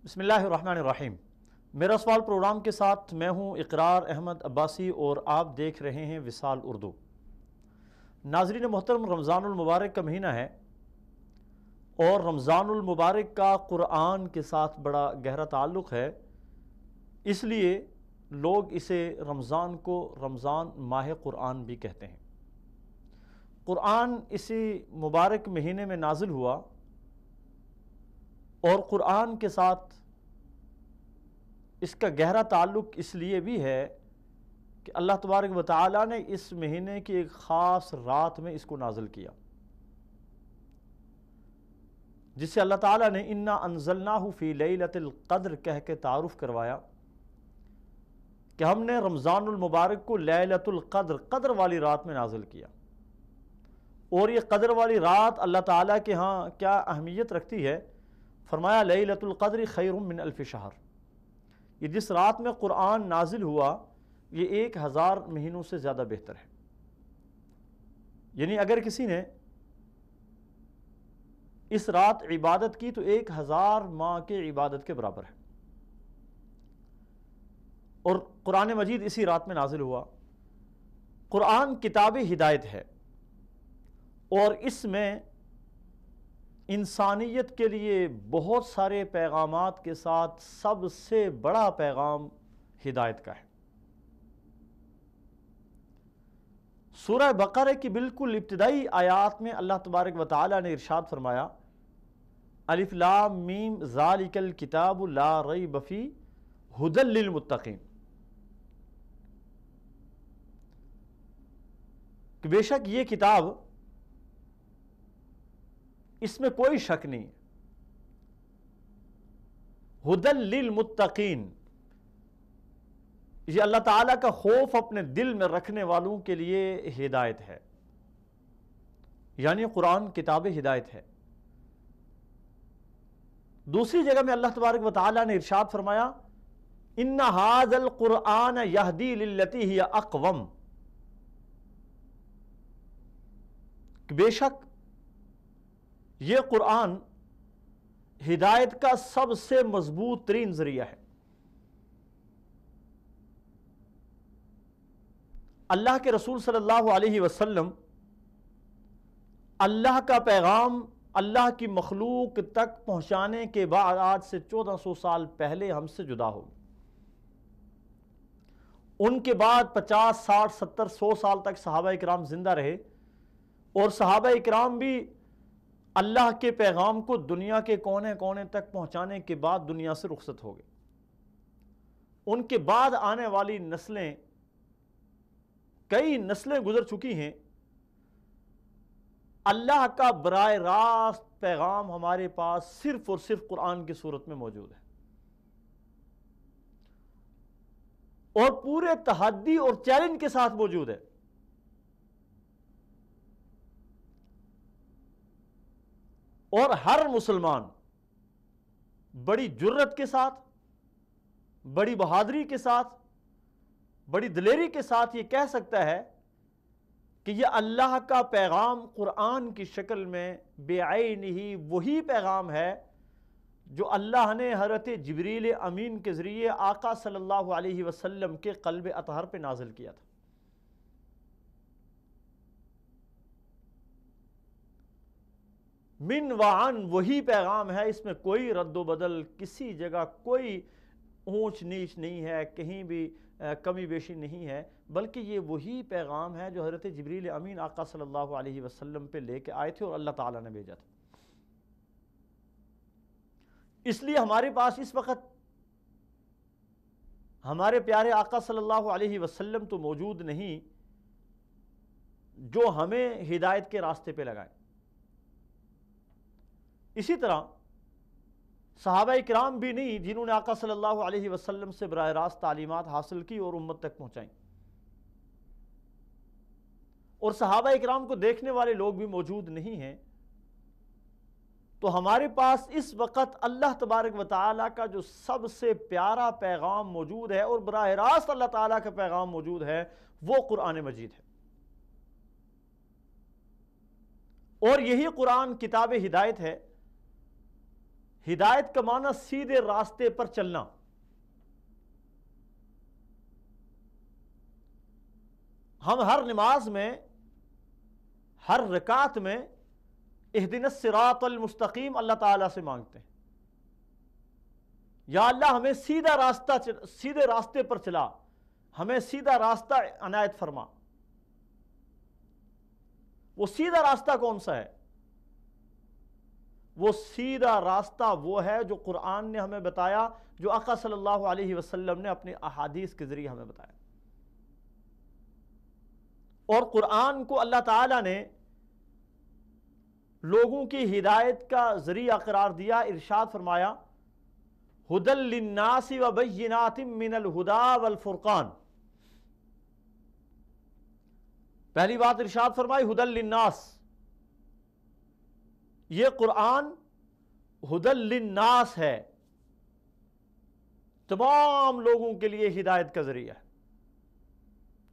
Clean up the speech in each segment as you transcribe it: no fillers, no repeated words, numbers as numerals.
بسم اللہ الرحمن الرحیم۔ میرا سوال پروگرام کے ساتھ میں ہوں اقرار احمد عباسی اور آپ دیکھ رہے ہیں وصال اردو۔ ناظرین محترم، رمضان المبارک کا مہینہ ہے اور رمضان المبارک کا قرآن کے ساتھ بڑا گہرا تعلق ہے، اس لیے لوگ اسے رمضان کو رمضان ماہ قرآن بھی کہتے ہیں۔ قرآن اسی مبارک مہینے میں نازل ہوا اور قرآن کے ساتھ اس کا گہرا تعلق اس لیے بھی ہے کہ اللہ تبارک و تعالیٰ نے اس مہینے کی ایک خاص رات میں اس کو نازل کیا، جس سے اللہ تعالیٰ نے انا انزلناہ فی لیلۃ القدر کہہ کے تعارف کروایا کہ ہم نے رمضان المبارک کو لیلۃ القدر، قدر والی رات میں نازل کیا۔ اور یہ قدر والی رات اللہ تعالیٰ کے ہاں کیا اہمیت رکھتی ہے؟ فرمایا لیلۃ القدر خیر من الف شہر۔ یہ جس رات میں قرآن نازل ہوا یہ 1000 مہینوں سے زیادہ بہتر ہے، یعنی اگر کسی نے اس رات عبادت کی تو 1000 ماہ کے عبادت کے برابر ہے۔ اور قرآن مجید اسی رات میں نازل ہوا۔ قرآن کتاب ہدایت ہے اور اس میں انسانیت کے لیے بہت سارے پیغامات کے ساتھ سب سے بڑا پیغام ہدایت کا ہے۔ سورہ بقرہ کی بالکل ابتدائی آیات میں اللہ تبارک و تعالی نے ارشاد فرمایا الف لام میم ذالک الکتاب لا ریب فیہ ھدی للمتقین، کہ بے شک یہ کتاب، اس میں کوئی شک نہیں، ھدی للمتقین، یہ اللہ تعالیٰ کا خوف اپنے دل میں رکھنے والوں کے لیے ہدایت ہے، یعنی قرآن کتاب ہدایت ہے۔ دوسری جگہ میں اللہ تبارک و تعالیٰ نے ارشاد فرمایا ان ھذا القرآن یہدی للتی ہی اقوم، کہ بے شک یہ قرآن ہدایت کا سب سے مضبوط ترین ذریعہ ہے۔ اللہ کے رسول صلی اللہ علیہ وسلم اللہ کا پیغام اللہ کی مخلوق تک پہنچانے کے بعد آج سے 1400 سال پہلے ہم سے جدا ہو، ان کے بعد 50 60 70 100 سال تک صحابہ اکرام زندہ رہے، اور صحابہ اکرام بھی اللہ کے پیغام کو دنیا کے کونے کونے تک پہنچانے کے بعد دنیا سے رخصت ہو گئے۔ ان کے بعد آنے والی نسلیں، کئی نسلیں گزر چکی ہیں، اللہ کا براہ راست پیغام ہمارے پاس صرف اور صرف قرآن کی صورت میں موجود ہے، اور پورے تحدی اور چیلنج کے ساتھ موجود ہے۔ اور ہر مسلمان بڑی جرت کے ساتھ، بڑی بہادری کے ساتھ، بڑی دلیری کے ساتھ یہ کہہ سکتا ہے کہ یہ اللہ کا پیغام قرآن کی شکل میں بعینہ وہی پیغام ہے جو اللہ نے حضرت جبریل امین کے ذریعے آقا صلی اللہ علیہ وسلم کے قلب اطہر پہ نازل کیا تھا۔ من وعن وہی پیغام ہے، اس میں کوئی رد و بدل، کسی جگہ کوئی اونچ نیچ نہیں ہے، کہیں بھی کمی بیشی نہیں ہے، بلکہ یہ وہی پیغام ہے جو حضرت جبریل امین آقا صلی اللہ علیہ وسلم پہ لے کے آئے تھے اور اللہ تعالیٰ نے بھیجا تھا۔ اس لیے ہمارے پاس اس وقت ہمارے پیارے آقا صلی اللہ علیہ وسلم تو موجود نہیں جو ہمیں ہدایت کے راستے پہ لگائیں۔ اسی طرح صحابہ اکرام بھی نہیں جنہوں نے آقا صلی اللہ علیہ وسلم سے براہ راست تعلیمات حاصل کی اور امت تک پہنچائیں، اور صحابہ اکرام کو دیکھنے والے لوگ بھی موجود نہیں ہیں۔ تو ہمارے پاس اس وقت اللہ تبارک و تعالیٰ کا جو سب سے پیارا پیغام موجود ہے اور براہ راست اللہ تعالیٰ کا پیغام موجود ہے وہ قرآن مجید ہے، اور یہی قرآن کتاب ہدایت ہے۔ ہدایت کا معنی سیدھے راستے پر چلنا. ہم ہر نماز میں، ہر رکعت میں اہدنا الصراط المستقیم اللہ تعالیٰ سے مانگتے ہیں، یا اللہ ہمیں سیدھے راستے پر چلا، ہمیں سیدھا راستہ عنایت فرما. وہ سیدھا راستہ کون سا ہے؟ وہ سیدھا راستہ وہ ہے جو قرآن نے ہمیں بتایا، جو آقا صلی اللہ علیہ وسلم نے اپنی احادیث کے ذریعے ہمیں بتایا. اور قرآن کو اللہ تعالیٰ نے لوگوں کی ہدایت کا ذریعہ قرار دیا. ارشاد فرمایا ھدی للناس وبینات من الہدی والفرقان. پہلی بات ارشاد فرمائی ھدی للناس. یہ قرآن ھدی للناس ہے، تمام لوگوں کے لیے ہدایت کا ذریعہ ہے،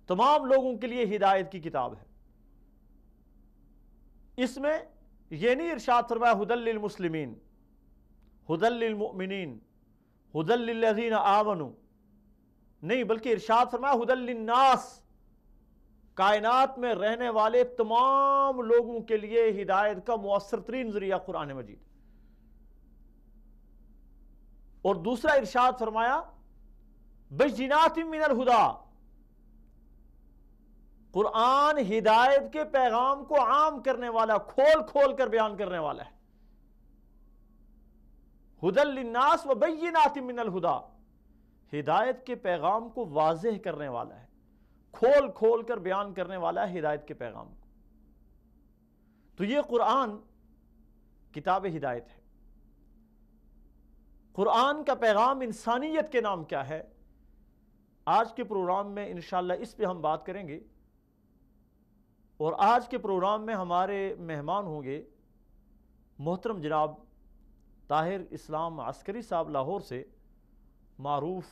تمام لوگوں کے لیے ہدایت کی کتاب ہے. اس میں یہ نہیں ارشاد فرمایا ھدی للمسلمین، ھدی للمؤمنین، ھدی للذین آمنوا، نہیں، بلکہ ارشاد فرمایا ھدی للناس، کائنات میں رہنے والے تمام لوگوں کے لیے ہدایت کا مؤثر ترین ذریعہ قرآن مجید. اور دوسرا ارشاد فرمایا بینات من الہدی. قرآن ہدایت کے پیغام کو عام کرنے والا، کھول کھول کر بیان کرنے والا ہے. ھدی للناس وبینات من الہدی، ہدایت کے پیغام کو واضح کرنے والا ہے، کھول کھول کر بیان کرنے والا ہے ہدایت کے پیغام کو. تو یہ قرآن کتاب ہدایت ہے. قرآن کا پیغام انسانیت کے نام کیا ہے؟ آج کے پروگرام میں انشاءاللہ اس پہ ہم بات کریں گے. اور آج کے پروگرام میں ہمارے مہمان ہوں گے محترم جناب طاہر اسلام عسکری صاحب، لاہور سے، معروف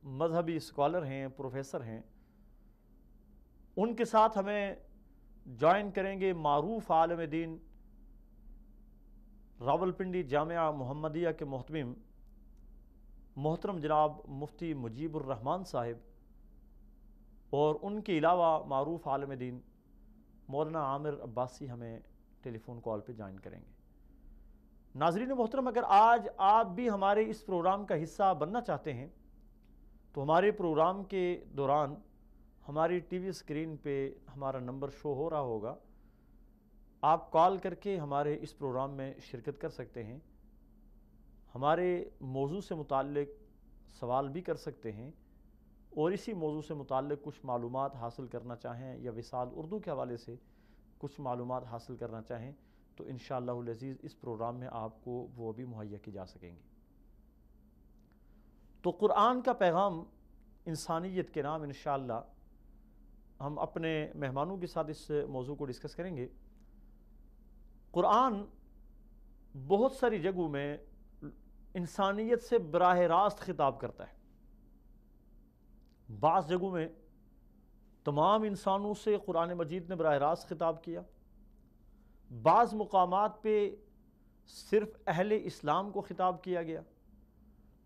مذہبی اسکالر ہیں، پروفیسر ہیں. ان کے ساتھ ہمیں جوائن کریں گے معروف عالم دین راولپنڈی جامعہ محمدیہ کے محتمم محترم جناب مفتی مجیب الرحمان صاحب، اور ان کے علاوہ معروف عالم دین مولانا عامر عباسی ہمیں ٹیلی فون کال پہ جوائن کریں گے. ناظرین محترم، اگر آج آپ بھی ہمارے اس پروگرام کا حصہ بننا چاہتے ہیں تو ہمارے پروگرام کے دوران ہماری ٹی وی اسکرین پہ ہمارا نمبر شو ہو رہا ہوگا. آپ کال کر کے ہمارے اس پروگرام میں شرکت کر سکتے ہیں، ہمارے موضوع سے متعلق سوال بھی کر سکتے ہیں، اور اسی موضوع سے متعلق کچھ معلومات حاصل کرنا چاہیں یا وصال اردو کے حوالے سے کچھ معلومات حاصل کرنا چاہیں تو انشاءاللہ العزیز اس پروگرام میں آپ کو وہ بھی مہیا کی جا سکیں گی. تو قرآن کا پیغام انسانیت کے نام انشاءاللہ ہم اپنے مہمانوں کے ساتھ اس موضوع کو ڈسکس کریں گے. قرآن بہت ساری جگہوں میں انسانیت سے براہ راست خطاب کرتا ہے. بعض جگہوں میں تمام انسانوں سے قرآن مجید نے براہ راست خطاب کیا، بعض مقامات پہ صرف اہل اسلام کو خطاب کیا گیا،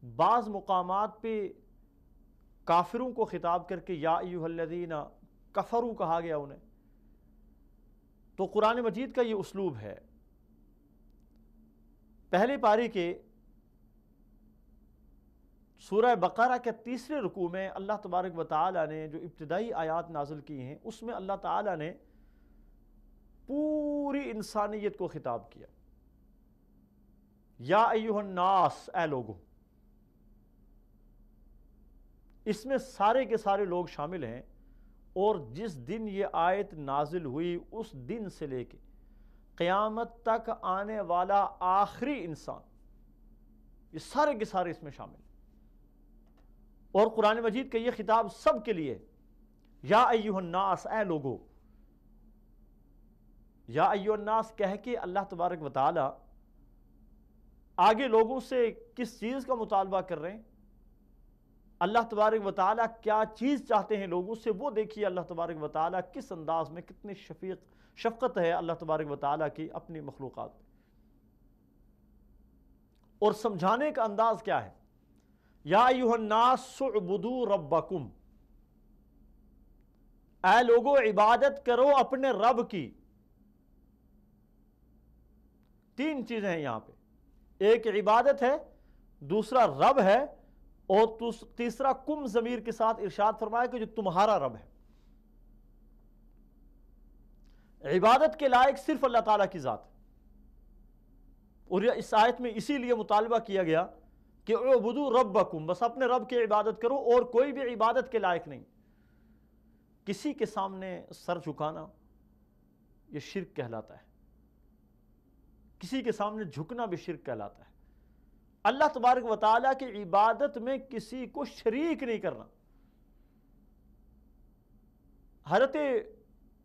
بعض مقامات پہ کافروں کو خطاب کر کے یا ایھا الذین کفروا کہا گیا انہیں. تو قرآن مجید کا یہ اسلوب ہے. پہلے پاری کے سورہ بقرہ کے تیسرے رکوع میں اللہ تبارک و تعالی نے جو ابتدائی آیات نازل کی ہیں اس میں اللہ تعالی نے پوری انسانیت کو خطاب کیا. یا ایھا الناس، اے لوگو. اس میں سارے کے سارے لوگ شامل ہیں، اور جس دن یہ آیت نازل ہوئی اس دن سے لے کے قیامت تک آنے والا آخری انسان، یہ سارے کے سارے اس میں شامل ہیں. اور قرآن مجید کا یہ خطاب سب کے لیے، یا ایھا الناس، اے لوگو. یا ایھا الناس کہہ کے اللہ تبارک و تعالی آگے لوگوں سے کس چیز کا مطالبہ کر رہے ہیں، اللہ تبارک و تعالیٰ کیا چیز چاہتے ہیں لوگوں سے، وہ دیکھیے اللہ تبارک و تعالیٰ کس انداز میں، کتنی شفقت ہے اللہ تبارک و تعالیٰ کی اپنی مخلوقات. اور سمجھانے کا انداز کیا ہے؟ یا ایھا الناس اعبدوا ربکم، اے لوگو عبادت کرو اپنے رب کی۔ تین چیزیں ہیں یہاں پہ، ایک عبادت ہے، دوسرا رب ہے، اور تیسرا کم ضمیر کے ساتھ ارشاد فرمایا کہ جو تمہارا رب ہے۔ عبادت کے لائق صرف اللہ تعالیٰ کی ذات ہے، اور اس آیت میں اسی لیے مطالبہ کیا گیا کہ اعبدوا ربکم، بس اپنے رب کی عبادت کرو، اور کوئی بھی عبادت کے لائق نہیں۔ کسی کے سامنے سر جھکانا یہ شرک کہلاتا ہے، کسی کے سامنے جھکنا بھی شرک کہلاتا ہے۔ اللہ تبارک و تعالیٰ کی عبادت میں کسی کو شریک نہیں کرنا۔ حضرت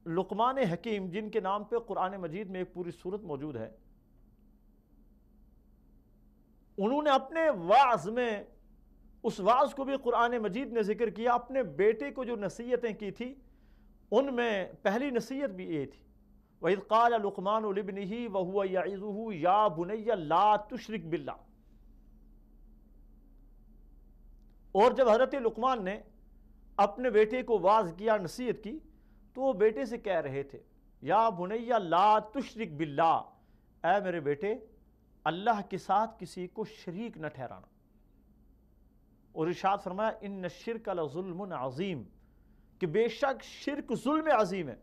لقمان حکیم، جن کے نام پہ قرآن مجید میں ایک پوری سورت موجود ہے، انہوں نے اپنے وعظ میں، اس وعظ کو بھی قرآن مجید نے ذکر کیا، اپنے بیٹے کو جو نصیحتیں کی تھی ان میں پہلی نصیحت بھی یہ تھی، وَإِذْ قَالَ لُقْمَانُ لِابْنِهِ وَهُوَ يَعِظُهُ يَا بُنَيَّ لَا تُشْرِكْ بِاللَّهِ۔ اور جب حضرت لقمان نے اپنے بیٹے کو واعظ کیا، نصیحت کی، تو وہ بیٹے سے کہہ رہے تھے یا بنیّ لا تشرک باللہ، اے میرے بیٹے اللہ کے ساتھ کسی کو شریک نہ ٹھہرانا۔ اور ارشاد فرمایا ان الشرک لظلم عظیم، کہ بے شک شرک ظلم عظیم ہے۔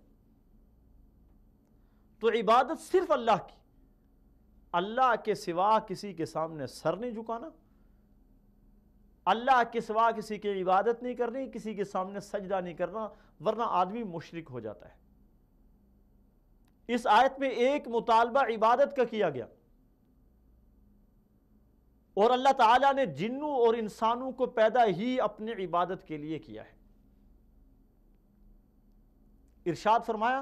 تو عبادت صرف اللہ کی، اللہ کے سوا کسی کے سامنے سر نہیں جھکانا، اللہ کے سوا کسی کی عبادت نہیں کرنی، کسی کے سامنے سجدہ نہیں کرنا، ورنہ آدمی مشرک ہو جاتا ہے۔ اس آیت میں ایک مطالبہ عبادت کا کیا گیا، اور اللہ تعالیٰ نے جنوں اور انسانوں کو پیدا ہی اپنی عبادت کے لیے کیا ہے۔ ارشاد فرمایا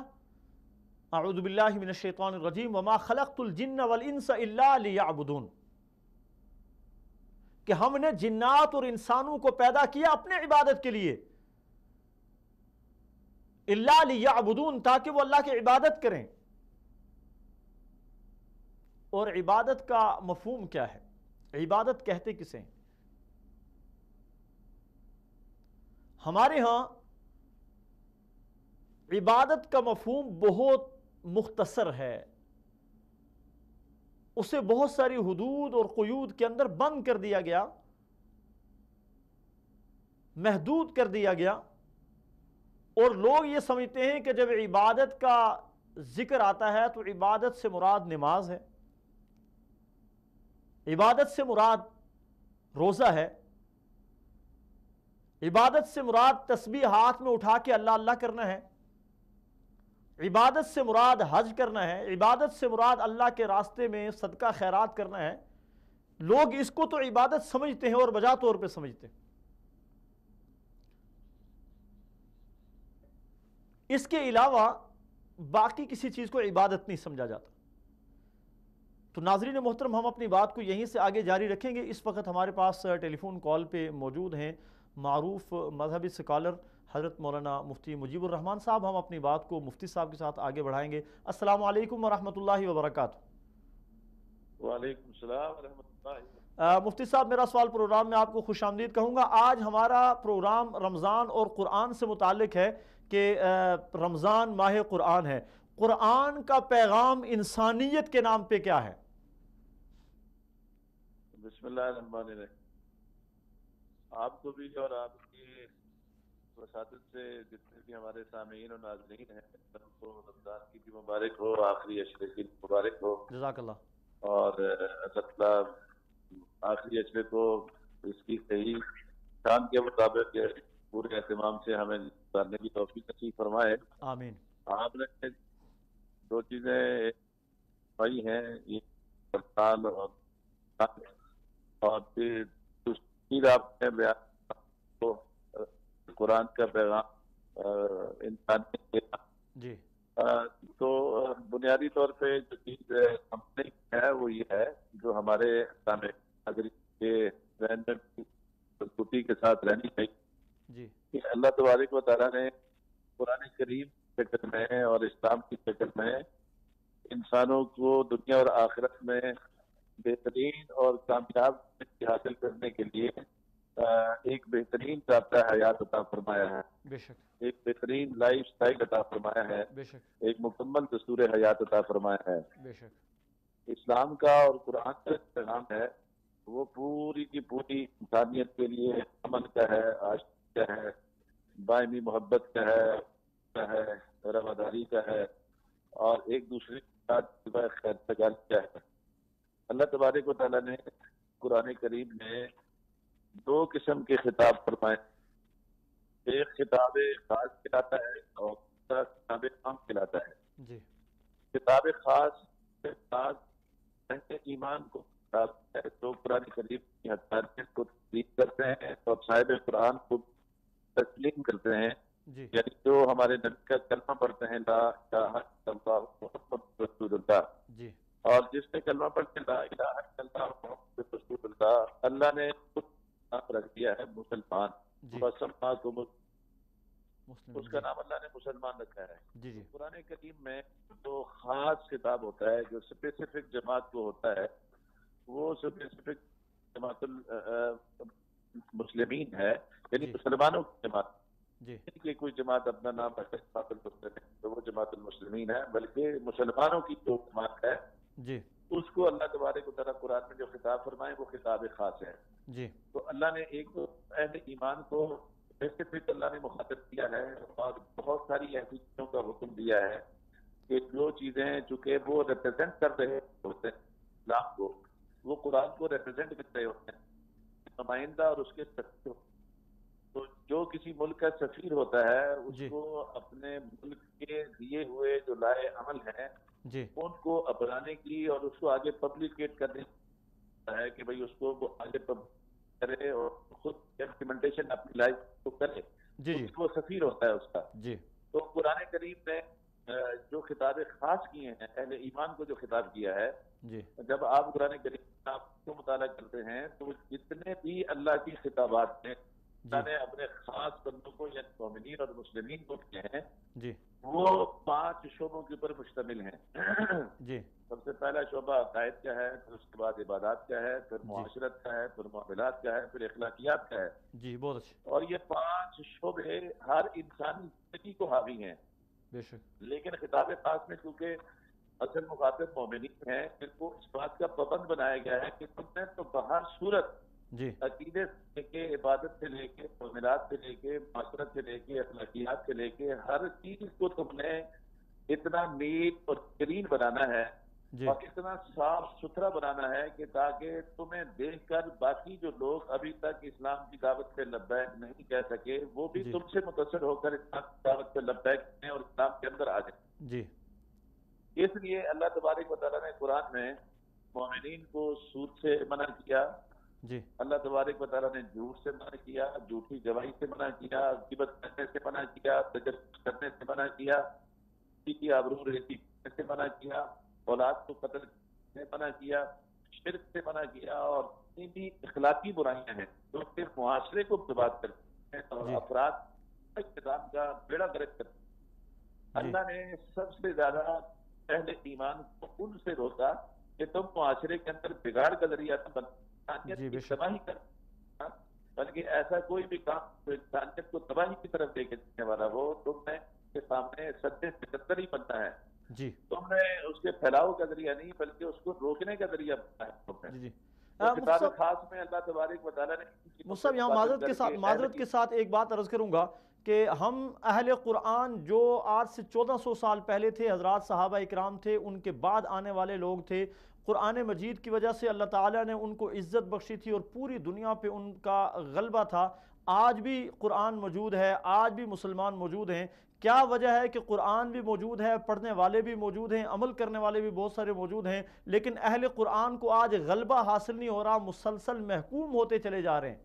اعوذ باللہ من الشیطان الرجیم وما خلقت الجن والانس الا لیعبدون، کہ ہم نے جنات اور انسانوں کو پیدا کیا اپنے عبادت کے لیے، الا لیعبدون، تاکہ وہ اللہ کی عبادت کریں۔ اور عبادت کا مفہوم کیا ہے؟ عبادت کہتے کسے ہیں؟ ہمارے ہاں عبادت کا مفہوم بہت مختصر ہے، اسے بہت ساری حدود اور قیود کے اندر بند کر دیا گیا، محدود کر دیا گیا، اور لوگ یہ سمجھتے ہیں کہ جب عبادت کا ذکر آتا ہے تو عبادت سے مراد نماز ہے، عبادت سے مراد روزہ ہے، عبادت سے مراد تسبیح ہاتھ میں اٹھا کے اللہ اللہ کرنا ہے، عبادت سے مراد حج کرنا ہے، عبادت سے مراد اللہ کے راستے میں صدقہ خیرات کرنا ہے۔ لوگ اس کو تو عبادت سمجھتے ہیں اور بجا طور پہ سمجھتے ہیں۔ اس کے علاوہ باقی کسی چیز کو عبادت نہیں سمجھا جاتا۔ تو ناظرین محترم، ہم اپنی بات کو یہیں سے آگے جاری رکھیں گے۔ اس وقت ہمارے پاس ٹیلی فون کال پہ موجود ہیں معروف مذہبی سکالر حضرت مولانا مفتی مجیب الرحمان صاحب۔ ہم اپنی بات کو مفتی صاحب کے ساتھ آگے بڑھائیں گے۔ السلام علیکم ورحمۃ اللہ وبرکاتہ۔ وعلیکم السلام ورحمۃ اللہ۔ مفتی صاحب، میرا سوال پروگرام میں آپ کو خوش آمدید کہوں گا۔ آج ہمارا پروگرام رمضان اور قرآن سے متعلق ہے کہ رمضان ماہ قرآن ہے، قرآن کا پیغام انسانیت کے نام پہ کیا ہے؟ بسم اللہ الرحمن الرحیم۔ آپ کو بھی اور آپ کی وساطت سے جتنے بھی ہمارے سامعین اور ناظرین ہیں، سب کو رمضان کی بھی مبارک ہو، آخری عشرے کی مبارک ہو۔ جزاک اللہ۔ اور اللہ تعالیٰ آخری عشرے کو اس کی صحیح شان کے مطابق پورے اہتمام سے ہمیں گزارنے کی توفیق نصیب فرمائے۔ آمین۔ آپ نے دو چیزیں پائی ہیں، یہ رمضان اور پھر دوسری آپ نے بیان کو قرآن کا پیغام انسانیت کے جی۔ تو بنیادی طور پہ جو چیز ہم نے ہے وہ یہ ہے، جو ہمارے ناظرین کے ذہن میں مضبوطی کے ساتھ رہنی چاہیے، جی، کہ اللہ تبارک و تعالیٰ نے قرآن کریم کی شکل میں اور اسلام کی شکل میں انسانوں کو دنیا اور آخرت میں بہترین اور کامیاب زندگی حاصل کرنے کے لیے ایک بہترین ضابطہ حیات عطا فرمایا ہے، بے شک، ایک بہترین لائف سٹائل عطا فرمایا ہے، بے شک، ایک مکمل دستور حیات عطا فرمایا ہے۔ بے شک، اسلام کا اور قرآن کا پیغام ہے وہ پوری کی پوری انسانیت کے لیے امن کا ہے، عاشقی کا ہے، باہمی محبت کا ہے، رواداری کا ہے، اور ایک دوسرے کے ساتھ خیر سگالی کا ہے۔ اللہ تبارک و تعالیٰ نے قرآن کریم میں دو قسم کے خطاب فرمائے، ایک خطاب خاص کہلاتا ہے اور دوسرا خطاب عام کہلاتا ہے۔ جی، خطاب خاص کے ساتھ اہل ایمان کو خطاب ہے تو قرآن کریم کی حقانیت کو تسلیم کرتے ہیں اور صاحب قرآن کو تسلیم کرتے ہیں، جی، یعنی جو ہمارے نبی کا کلمہ پڑھتے ہیں لا الہ الا اللہ محمد رسول اللہ، جی، اور جس نے کلمہ پڑھ کے لا الہ الا اللہ محمد رسول اللہ، اللہ نے خود نام رکھ دیا ہے مسلمان، جی، وسماکم، مسلم، اس کا نام اللہ نے مسلمان رکھا ہے۔ جی، جی، قرآن کریم میں جو خاص خطاب ہوتا ہے، جو اسپیسیفک جماعت کو ہوتا ہے، وہ اسپیسیفک جماعت المسلمین ہے، یعنی جی، مسلمانوں کی جماعت، جی، کہ کوئی جماعت اپنا نام رکھے جماعت المسلمین تو وہ جماعت المسلمین ہے، بلکہ مسلمانوں کی جو جماعت ہے جی، اس کو اللہ تبارک و تعالیٰ قرآن میں جو خطاب فرمائے وہ خطاب خاص ہے۔ جی، تو اللہ نے ایک تو اہل ایمان کو اسپیسیفک اللہ نے مخاطب کیا ہے، اور بہت ساری ایسی چیزوں کا حکم دیا ہے کہ جو چیزیں چونکہ وہ ریپرزینٹ کر رہے ہوتے ہیں اسلام کو، وہ قرآن کو ریپرزینٹ کر رہے ہوتے ہیں، نمائندہ اور اس کے سفیر۔ تو جو کسی ملک کا سفیر ہوتا ہے اس جی، کو اپنے ملک کے دیے ہوئے جو لائے عمل ہیں جی، ان کو اپنانے کی اور اس کو آگے پبلیکیٹ کرنے کی ہے کہ بھئی اس کو وہ آگے کرے اور خود امپلیمنٹیشن اپنی لائف کو کرے، جی، تو جی، وہ سفیر ہوتا ہے اس کا۔ جی، تو قرآن کریم نے جو خطاب خاص کیے ہیں اہل ایمان کو جو خطاب کیا ہے، جی، جب آپ قرآن کریم آپ کو مطالعہ کرتے ہیں تو جتنے بھی اللہ کی خطابات ہیں جی، اللہ نے اپنے خاص بندوں کو یعنی مومنین اور مسلمین کو کیے ہیں، جی، وہ 5 شعبوں کے اوپر مشتمل ہیں۔ جی، سب سے پہلا شعبہ عقائد کا ہے، پھر اس کے بعد عبادات کا ہے، پھر جی، معاشرت کا ہے، پھر معاملات کا ہے، پھر اخلاقیات کا ہے، جی، بہت اچھے، اور یہ 5 شعبے ہر انسانی زندگی کو حاوی ہیں۔ بے شک، لیکن خطاب خاص میں چونکہ اصل مخاطب مومنین ہیں، پھر کو اس بات کا پابند بنایا گیا ہے کہ تم نے تو بہر صورت جی، عقیدے سے لے کے عبادت سے لے کے معاملات سے لے کے معاشرت سے لے کے اخلاقیات سے لے کے ہر چیز کو تم نے اتنا نیک اور بہترین بنانا ہے جی، اور اتنا صاف ستھرا بنانا ہے کہ تاکہ تمہیں دیکھ کر باقی جو لوگ ابھی تک اسلام کی دعوت پہ لبیک نہیں کہہ سکے وہ بھی جی، تم سے متاثر ہو کر اسلام کی دعوت پہ لبیک کہیں اور اسلام کے اندر آ جائیں۔ جی، اس لیے اللہ تبارک و تعالیٰ نے قرآن میں مومنین کو سود سے منع کیا، جی، اللہ تبارک و تعالیٰ نے جھوٹ سے منع کیا، جھوٹی گواہی سے منع کیا، غیبت کرنے سے منع کیا، تجسس کرنے سے منع کیا، کسی کی آبرو ریزی کرنے سے منع کیا، اولاد کو قتل کرنے سے منع کیا، شرک سے منع کیا، اور جتنی بھی اخلاقی برائیاں ہیں جو پھر معاشرے کو برباد کرتے ہیں اور جی، افراد اقتدام کا بیڑا غرق کرتے ہیں۔ جی، اللہ نے سب سے زیادہ اہل ایمان کو ان سے روکا کہ تم معاشرے کے اندر بگاڑ کا ذریعہ نہ بن، انسانیت جی، کی بے شک، تباہی کر، بلکہ ایسا کوئی بھی کام جو انسانیت کو تباہی کی طرف لے کے جانے والا ہو تم نے کے سامنے سدے سکندر ہی بننا ہے، جی، تم نے اس کے پھیلاؤ کا ذریعہ نہیں بلکہ اس کو روکنے کا ذریعہ بننا ہے تم نے۔ جی، جی، تو مفتی کتاب صاحب، خاص میں اللہ تبارک و تعالیٰ نے ان چیزوں مفتی سے صاحب یہاں مخاطب کر کے اہل معذرت کے ساتھ ایک بات عرض کروں گا کہ ہم اہل قرآن جو آج سے 1400 سال پہلے تھے، حضرات صحابہ اکرام تھے، ان کے بعد آنے والے لوگ تھے، قرآن مجید کی وجہ سے اللہ تعالیٰ نے ان کو عزت بخشی تھی اور پوری دنیا پہ ان کا غلبہ تھا۔ آج بھی قرآن موجود ہے، آج بھی مسلمان موجود ہیں۔ کیا وجہ ہے کہ قرآن بھی موجود ہے، پڑھنے والے بھی موجود ہیں، عمل کرنے والے بھی بہت سارے موجود ہیں، لیکن اہل قرآن کو آج غلبہ حاصل نہیں ہو رہا، مسلسل محکوم ہوتے چلے جا رہے ہیں؟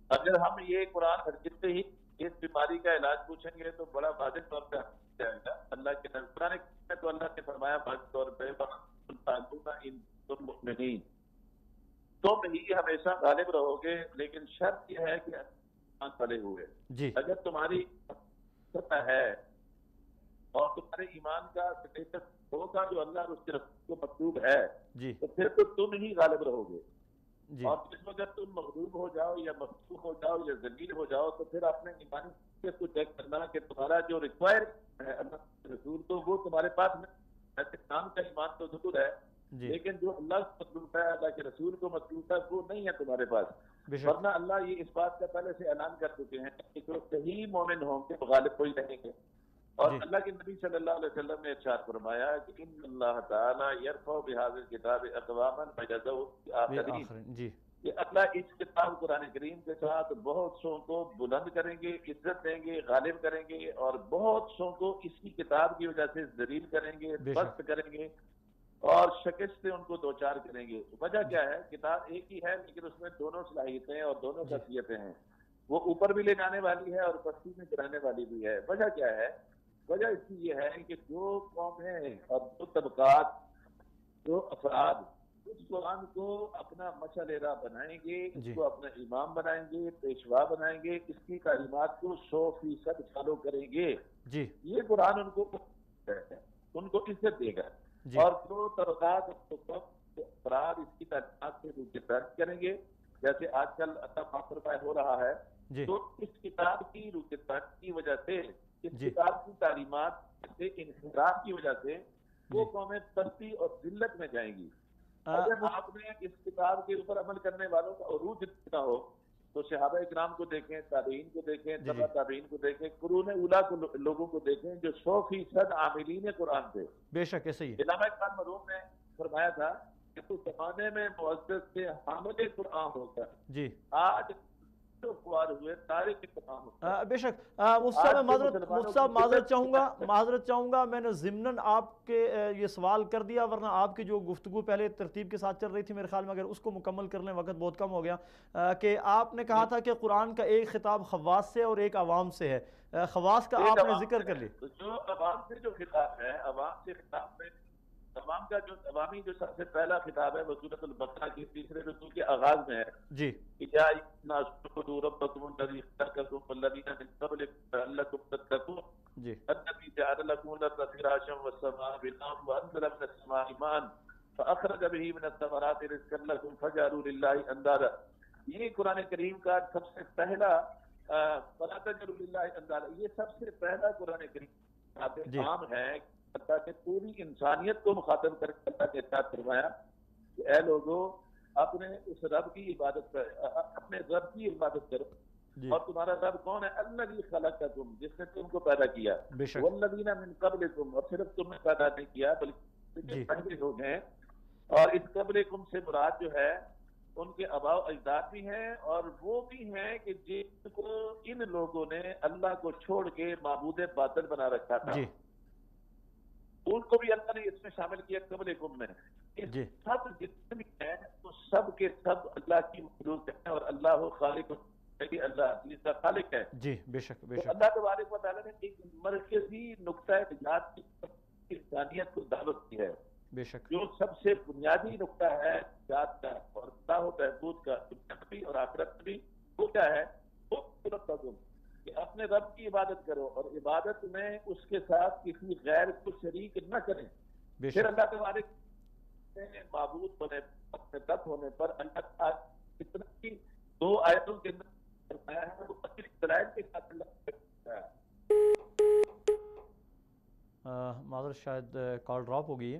اگر ہم یہ قرآن حدیث سے ہی اس بیماری کا علاج پوچھیں گے تو بڑا واضح طور پہ جائے گا۔ اللہ کے قرآن میں تو اللہ نے فرمایا واضح طور پہ ان تم مؤمنین، تم ہی ہمیشہ غالب رہو گے، لیکن شرط یہ ہے کہ ایمان پڑے ہوئے، جی، اگر تمہاری سطح ہے اور تمہارے ایمان کا اسٹیٹس ہوگا جو اللہ اور اس کے رسول کو مطلوب ہے جی تو پھر تو تم ہی غالب رہو گے. جی اور جس وقت تم مغلوب ہو جاؤ یا مفتوح ہو جاؤ یا ذلیل ہو جاؤ تو پھر اپنے ایمانی اسٹیٹس کو چیک کرنا کہ تمہارا جو ریکوائر ہے اللہ کے رسول تو وہ تمہارے پاس نہیں. ایسے نام کا ایمان تو ضرور ہے جی لیکن جو اللہ کو مطلوب ہے اللہ کے رسول کو مطلوب ہے وہ نہیں ہے تمہارے پاس. بے شک ورنہ اللہ یہ اس بات کا پہلے سے اعلان کر چکے ہیں کہ جو صحیح مومن ہوں گے وہ غالب کوئی رہیں گے. اور جی اللہ کے نبی صلی اللہ علیہ وسلم نے ارشاد فرمایا کہ ان اللہ تعالیٰ یرفع بہذا الکتاب اقواما فیضع آخرین. آخرین جی کہ اللہ اس کتاب قرآن کریم کے ساتھ بہت سو کو بلند کریں گے، عزت دیں گے، غالب کریں گے، اور بہت سو کو اسی کتاب کی وجہ سے ذلیل کریں گے، بے پست شک کریں گے اور شکست سے ان کو دوچار کریں گے. وجہ کیا ہے؟ کتاب ایک ہی ہے لیکن اس میں دونوں صلاحیتیں اور دونوں جی خاصیتیں ہیں. وہ اوپر بھی لے جانے والی ہے اور پستی میں گرانے والی بھی ہے. وجہ کیا ہے؟ وجہ اس کی یہ ہے کہ جو قومیں اور جو طبقات، جو افراد اس قرآن کو اپنا مشعل راہ بنائیں گے، اس جی کو اپنا امام بنائیں گے، پیشوا بنائیں گے، اس کی تعلیمات کو 100% فالو کریں گے، جی یہ قرآن ان کو عزت دے گا. جی اور جو طبقات افراد اس کی تعلیمات سے روح کریں گے، جیسے آج کل اللہ ہو رہا ہے، جی تو اس کتاب کی روح کی وجہ سے، اس جی کتاب کی تعلیمات سے انحراف کی وجہ سے وہ قومیں پستی اور ذلت میں جائیں گی. اگر آپ نے اس کتاب کے اوپر عمل کرنے والوں کا عروج اتنا ہو تو صحابہ اکرام کو دیکھیں، تابعین کو دیکھیں، تبع تابعین کو دیکھیں، قرون اولیٰ کو لوگوں کو دیکھیں جو 100% عاملین قرآن تھے. بے شک ایسے ہی ہے. علامہ اقبال مرحوم نے فرمایا تھا کہ تو زمانے میں معزز سے حامل قرآن ہوگا، جی آج جو خوار ہوئے تارک قرآن ہوگا. بے شک مفتی صاحب میں معذرت چاہوں گا میں نے ضمناً آپ کے یہ سوال کر دیا، ورنہ آپ کی جو گفتگو پہلے ترتیب کے ساتھ چل رہی تھی میرے خیال میں اگر اس کو مکمل کر لیں، وقت بہت کم ہو گیا، کہ آپ نے کہا تھا کہ قرآن کا ایک خطاب خواص سے اور ایک عوام سے ہے. خواص کا آپ نے ذکر کر لی. جو عوام سے جو خطاب ہے، عوام سے خطاب میں عوام کا جو عوامی جو سب سے پہلا خطاب ہے وہ سورۃ البقرہ کی تیسرے رکوع کے آغاز میں ہے. جی یا الناس اعبدوا ربکم الذی خلقکم والذین من قبلکم لعلکم تتقون جی الذی جعل لکم الارض فراشا والسماء بناء وانزل من السماء ماء فاخرج به من الثمرات رزقا لکم فجعلوا للہ اندادا. یہ قرآن کریم کا سب سے پہلا فلا تجعلوا للہ اندادا، یہ سب سے پہلا قرآن کریم کا عام ہے کہ پوری انسانیت کو مخاطب کر کے اللہ کے ساتھ فرمایا کہ اے لوگوں اپنے اس رب کی عبادت کر، اپنے رب کی عبادت کرو. اور تمہارا رب کون ہے؟ الذی خلقکم، جس نے تم کو پیدا کیا، والذین من قبلکم، اور صرف تم نے پیدا نہیں کیا بلکہ پہلے لوگ ہیں. اور اس قبلکم سے مراد جو ہے ان کے آباء و اجداد بھی ہیں اور وہ بھی ہیں کہ جن کو ان لوگوں نے اللہ کو چھوڑ کے معبود باطل بنا رکھا تھا، ان کو بھی اللہ نے اس میں شامل کیا قبلکم میں. سب جتنے بھی ہیں تو سب کے سب اللہ کی مخلوق ہیں اور اللہ خالق، اللہ جس کا خالق ہے. جی بے شک بے شک. اللہ تبارک و تعالیٰ نے ایک مرکزی نقطہ نجات کی انسانیت کو دعوت کی ہے، بے شک جو سب سے بنیادی نقطہ ہے نجات کا اور اللہ و بہبود کا دنیا میں بھی اور آخرت میں بھی. وہ کیا ہے؟ وہ کہ اپنے رب کی عبادت کرو اور عبادت میں اس کے ساتھ کسی غیر کو شریک نہ کریں. پھر اللہ تبارک معبود ہونے اپنے رب ہونے پر اللہ اتنا ہی 2 آیتوں کے اندر فرمایا ہے وہ 25 دلائل کے ساتھ اللہ معذرت شاید کال ڈراپ ہو گئی ہے.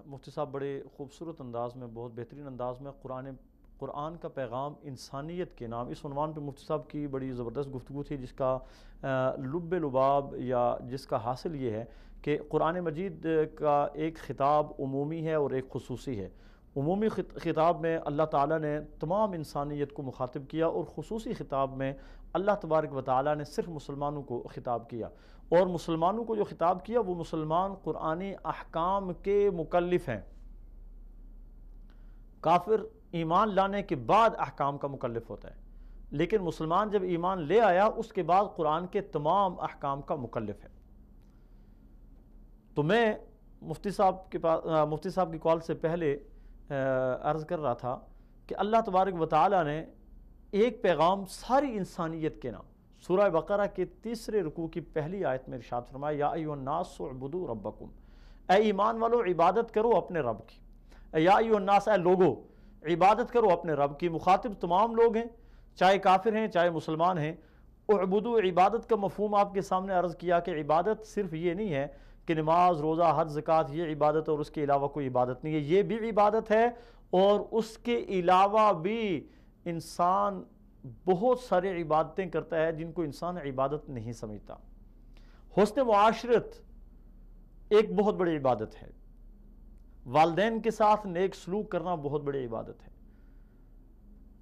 مفتی صاحب بڑے خوبصورت انداز میں، بہت بہترین انداز میں قرآن کا پیغام انسانیت کے نام، اس عنوان پہ مفتی صاحب کی بڑی زبردست گفتگو تھی جس کا لب لباب یا جس کا حاصل یہ ہے کہ قرآن مجید کا ایک خطاب عمومی ہے اور ایک خصوصی ہے. عمومی خطاب میں اللہ تعالیٰ نے تمام انسانیت کو مخاطب کیا اور خصوصی خطاب میں اللہ تبارک و تعالیٰ نے صرف مسلمانوں کو خطاب کیا. اور مسلمانوں کو جو خطاب کیا وہ مسلمان قرآنی احکام کے مکلف ہیں. کافر ایمان لانے کے بعد احکام کا مکلف ہوتا ہے، لیکن مسلمان جب ایمان لے آیا اس کے بعد قرآن کے تمام احکام کا مکلف ہے. تو میں مفتی صاحب کی کال سے پہلے عرض کر رہا تھا کہ اللہ تبارک و تعالیٰ نے ایک پیغام ساری انسانیت کے نام، سورہ بقرہ کے 3 رکوع کی پہلی آیت میں ارشاد فرمایا یا ایھا الناس اعبدوا ربکم، اے ایمان والو عبادت کرو اپنے رب کی، یا ایھا الناس اے لوگو عبادت کرو اپنے رب کی۔ مخاطب تمام لوگ ہیں، چاہے کافر ہیں چاہے مسلمان ہیں۔ اعبدو، عبادت کا مفہوم آپ کے سامنے عرض کیا کہ عبادت صرف یہ نہیں ہے کہ نماز روزہ حج زکوٰۃ یہ عبادت اور اس کے علاوہ کوئی عبادت نہیں ہے، یہ بھی عبادت ہے، اور اس کے علاوہ بھی انسان بہت سارے عبادتیں کرتا ہے جن کو انسان عبادت نہیں سمجھتا۔ حسن معاشرت ایک بہت بڑی عبادت ہے، والدین کے ساتھ نیک سلوک کرنا بہت بڑی عبادت ہے،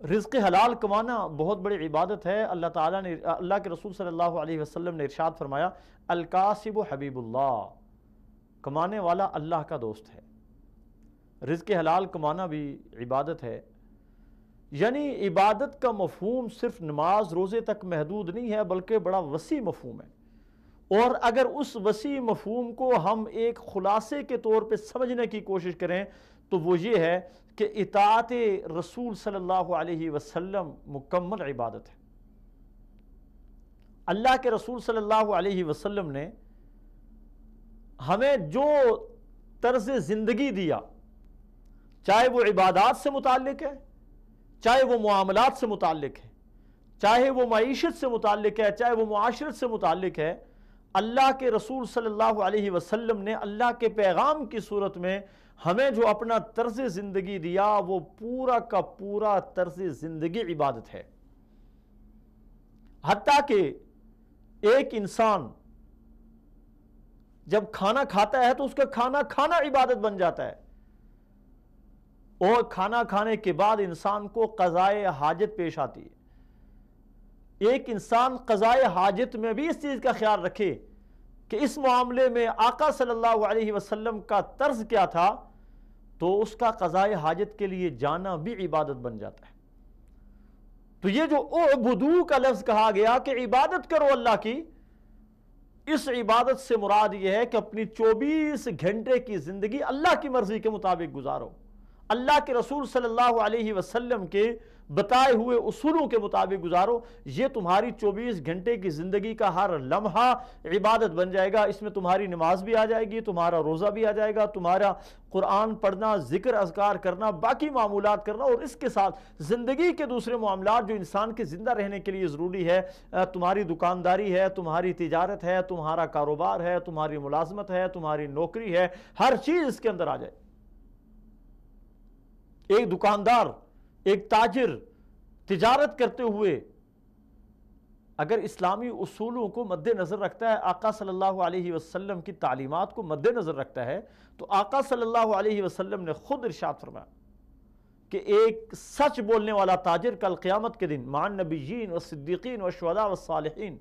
رزق حلال کمانا بہت بڑی عبادت ہے۔ اللہ کے رسول صلی اللہ علیہ وسلم نے ارشاد فرمایا الکاسب حبیب اللہ، کمانے والا اللہ کا دوست ہے۔ رزق حلال کمانا بھی عبادت ہے، یعنی عبادت کا مفہوم صرف نماز روزے تک محدود نہیں ہے بلکہ بڑا وسیع مفہوم ہے، اور اگر اس وسیع مفہوم کو ہم ایک خلاصے کے طور پہ سمجھنے کی کوشش کریں تو وہ یہ ہے کہ اطاعت رسول صلی اللہ علیہ وسلم مکمل عبادت ہے۔ اللہ کے رسول صلی اللہ علیہ وسلم نے ہمیں جو طرز زندگی دیا، چاہے وہ عبادات سے متعلق ہے، چاہے وہ معاملات سے متعلق ہے، چاہے وہ معیشت سے متعلق ہے، چاہے وہ معاشرت سے متعلق ہے، اللہ کے رسول صلی اللہ علیہ وسلم نے اللہ کے پیغام کی صورت میں ہمیں جو اپنا طرز زندگی دیا وہ پورا کا پورا طرز زندگی عبادت ہے۔ حتیٰ کہ ایک انسان جب کھانا کھاتا ہے تو اس کا کھانا کھانا عبادت بن جاتا ہے، اور کھانا کھانے کے بعد انسان کو قضائے حاجت پیش آتی ہے۔ ایک انسان قضائے حاجت میں بھی اس چیز کا خیال رکھے کہ اس معاملے میں آقا صلی اللہ علیہ وسلم کا طرز کیا تھا، تو اس کا قضائے حاجت کے لیے جانا بھی عبادت بن جاتا ہے۔ تو یہ جو اعبدو کا لفظ کہا گیا کہ عبادت کرو اللہ کی، اس عبادت سے مراد یہ ہے کہ اپنی 24 گھنٹے کی زندگی اللہ کی مرضی کے مطابق گزارو، اللہ کے رسول صلی اللہ علیہ وسلم کے بتائے ہوئے اصولوں کے مطابق گزارو۔ یہ تمہاری 24 گھنٹے کی زندگی کا ہر لمحہ عبادت بن جائے گا۔ اس میں تمہاری نماز بھی آ جائے گی، تمہارا روزہ بھی آ جائے گا، تمہارا قرآن پڑھنا، ذکر اذکار کرنا، باقی معمولات کرنا، اور اس کے ساتھ زندگی کے دوسرے معاملات جو انسان کے زندہ رہنے کے لیے ضروری ہے، تمہاری دکانداری ہے، تمہاری تجارت ہے، تمہارا کاروبار ہے، تمہاری ملازمت ہے، تمہاری نوکری ہے، ہر چیز اس کے اندر آ جائے۔ ایک دکاندار، ایک تاجر تجارت کرتے ہوئے اگر اسلامی اصولوں کو مد نظر رکھتا ہے، آقا صلی اللہ علیہ وسلم کی تعلیمات کو مد نظر رکھتا ہے، تو آقا صلی اللہ علیہ وسلم نے خود ارشاد فرمایا کہ ایک سچ بولنے والا تاجر کل قیامت کے دن مع النبیین والصدیقین والشہداء والصالحین،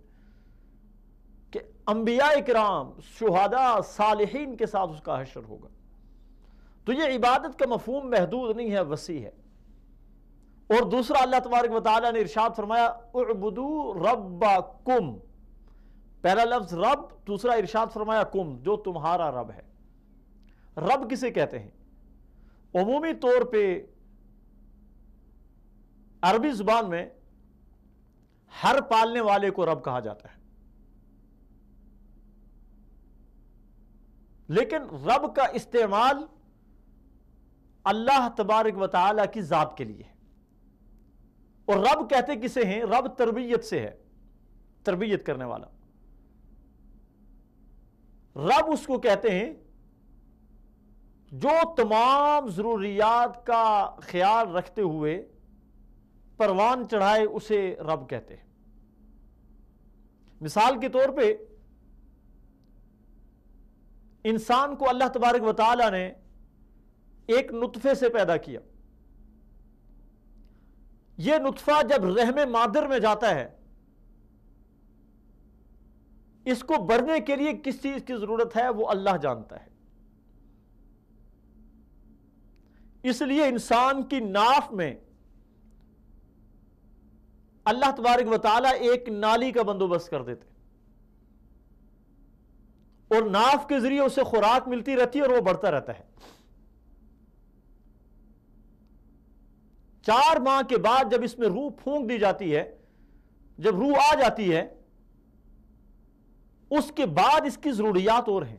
کہ انبیاء کرام، شہداء، صالحین کے ساتھ اس کا حشر ہوگا۔ تو یہ عبادت کا مفہوم محدود نہیں ہے، وسیع ہے۔ اور دوسرا اللہ تبارک و تعالیٰ نے ارشاد فرمایا اعبدوا ربکم، پہلا لفظ رب، دوسرا ارشاد فرمایا کم، جو تمہارا رب ہے۔ رب کسے کہتے ہیں؟ عمومی طور پہ عربی زبان میں ہر پالنے والے کو رب کہا جاتا ہے، لیکن رب کا استعمال اللہ تبارک و تعالیٰ کی ذات کے لیے ہے۔ اور رب کہتے کسے ہیں؟ رب تربیت سے ہے، تربیت کرنے والا۔ رب اس کو کہتے ہیں جو تمام ضروریات کا خیال رکھتے ہوئے پروان چڑھائے، اسے رب کہتے ہیں۔ مثال کے طور پہ انسان کو اللہ تبارک و تعالیٰ نے ایک نطفے سے پیدا کیا، یہ نطفہ جب رحم مادر میں جاتا ہے، اس کو بڑھنے کے لیے کس چیز کی ضرورت ہے وہ اللہ جانتا ہے۔ اس لیے انسان کی ناف میں اللہ تبارک و تعالیٰ ایک نالی کا بندوبست کر دیتے، اور ناف کے ذریعے اسے خوراک ملتی رہتی ہے اور وہ بڑھتا رہتا ہے۔ 4 ماہ کے بعد جب اس میں روح پھونک دی جاتی ہے، جب روح آ جاتی ہے اس کے بعد اس کی ضروریات اور ہیں.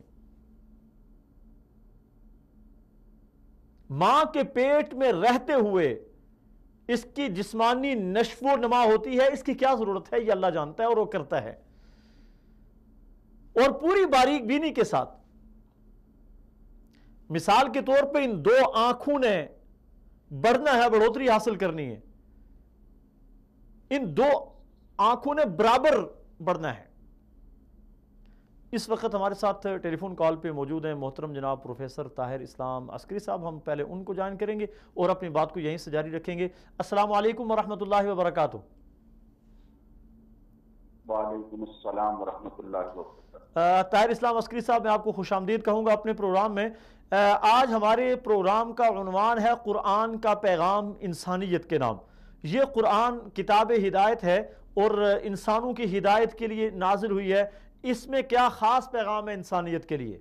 ماں کے پیٹ میں رہتے ہوئے اس کی جسمانی نشو و نما ہوتی ہے، اس کی کیا ضرورت ہے یہ اللہ جانتا ہے اور وہ کرتا ہے. اور پوری باریک بینی کے ساتھ، مثال کے طور پہ ان دو آنکھوں نے بڑھنا ہے، بڑھوتری حاصل کرنی ہے، ان دو آنکھوں نے برابر بڑھنا ہے. اس وقت ہمارے ساتھ ٹیلی فون کال پہ موجود ہیں محترم جناب پروفیسر طاہر اسلام عسکری صاحب. ہم پہلے ان کو جوائن کریں گے اور اپنی بات کو یہیں سے جاری رکھیں گے. السلام علیکم ورحمۃ اللہ وبرکاتہ. وعلیکم السلام ورحمۃ اللہ وبرکاتہ. طاہر اسلام عسکری صاحب، میں آپ کو خوش آمدید کہوں گا اپنے پروگرام میں. آج ہمارے پروگرام کا عنوان ہے قرآن کا پیغام انسانیت کے نام. یہ قرآن کتاب ہدایت ہے اور انسانوں کی ہدایت کے لیے نازل ہوئی ہے. اس میں کیا خاص پیغام ہے انسانیت کے لیے؟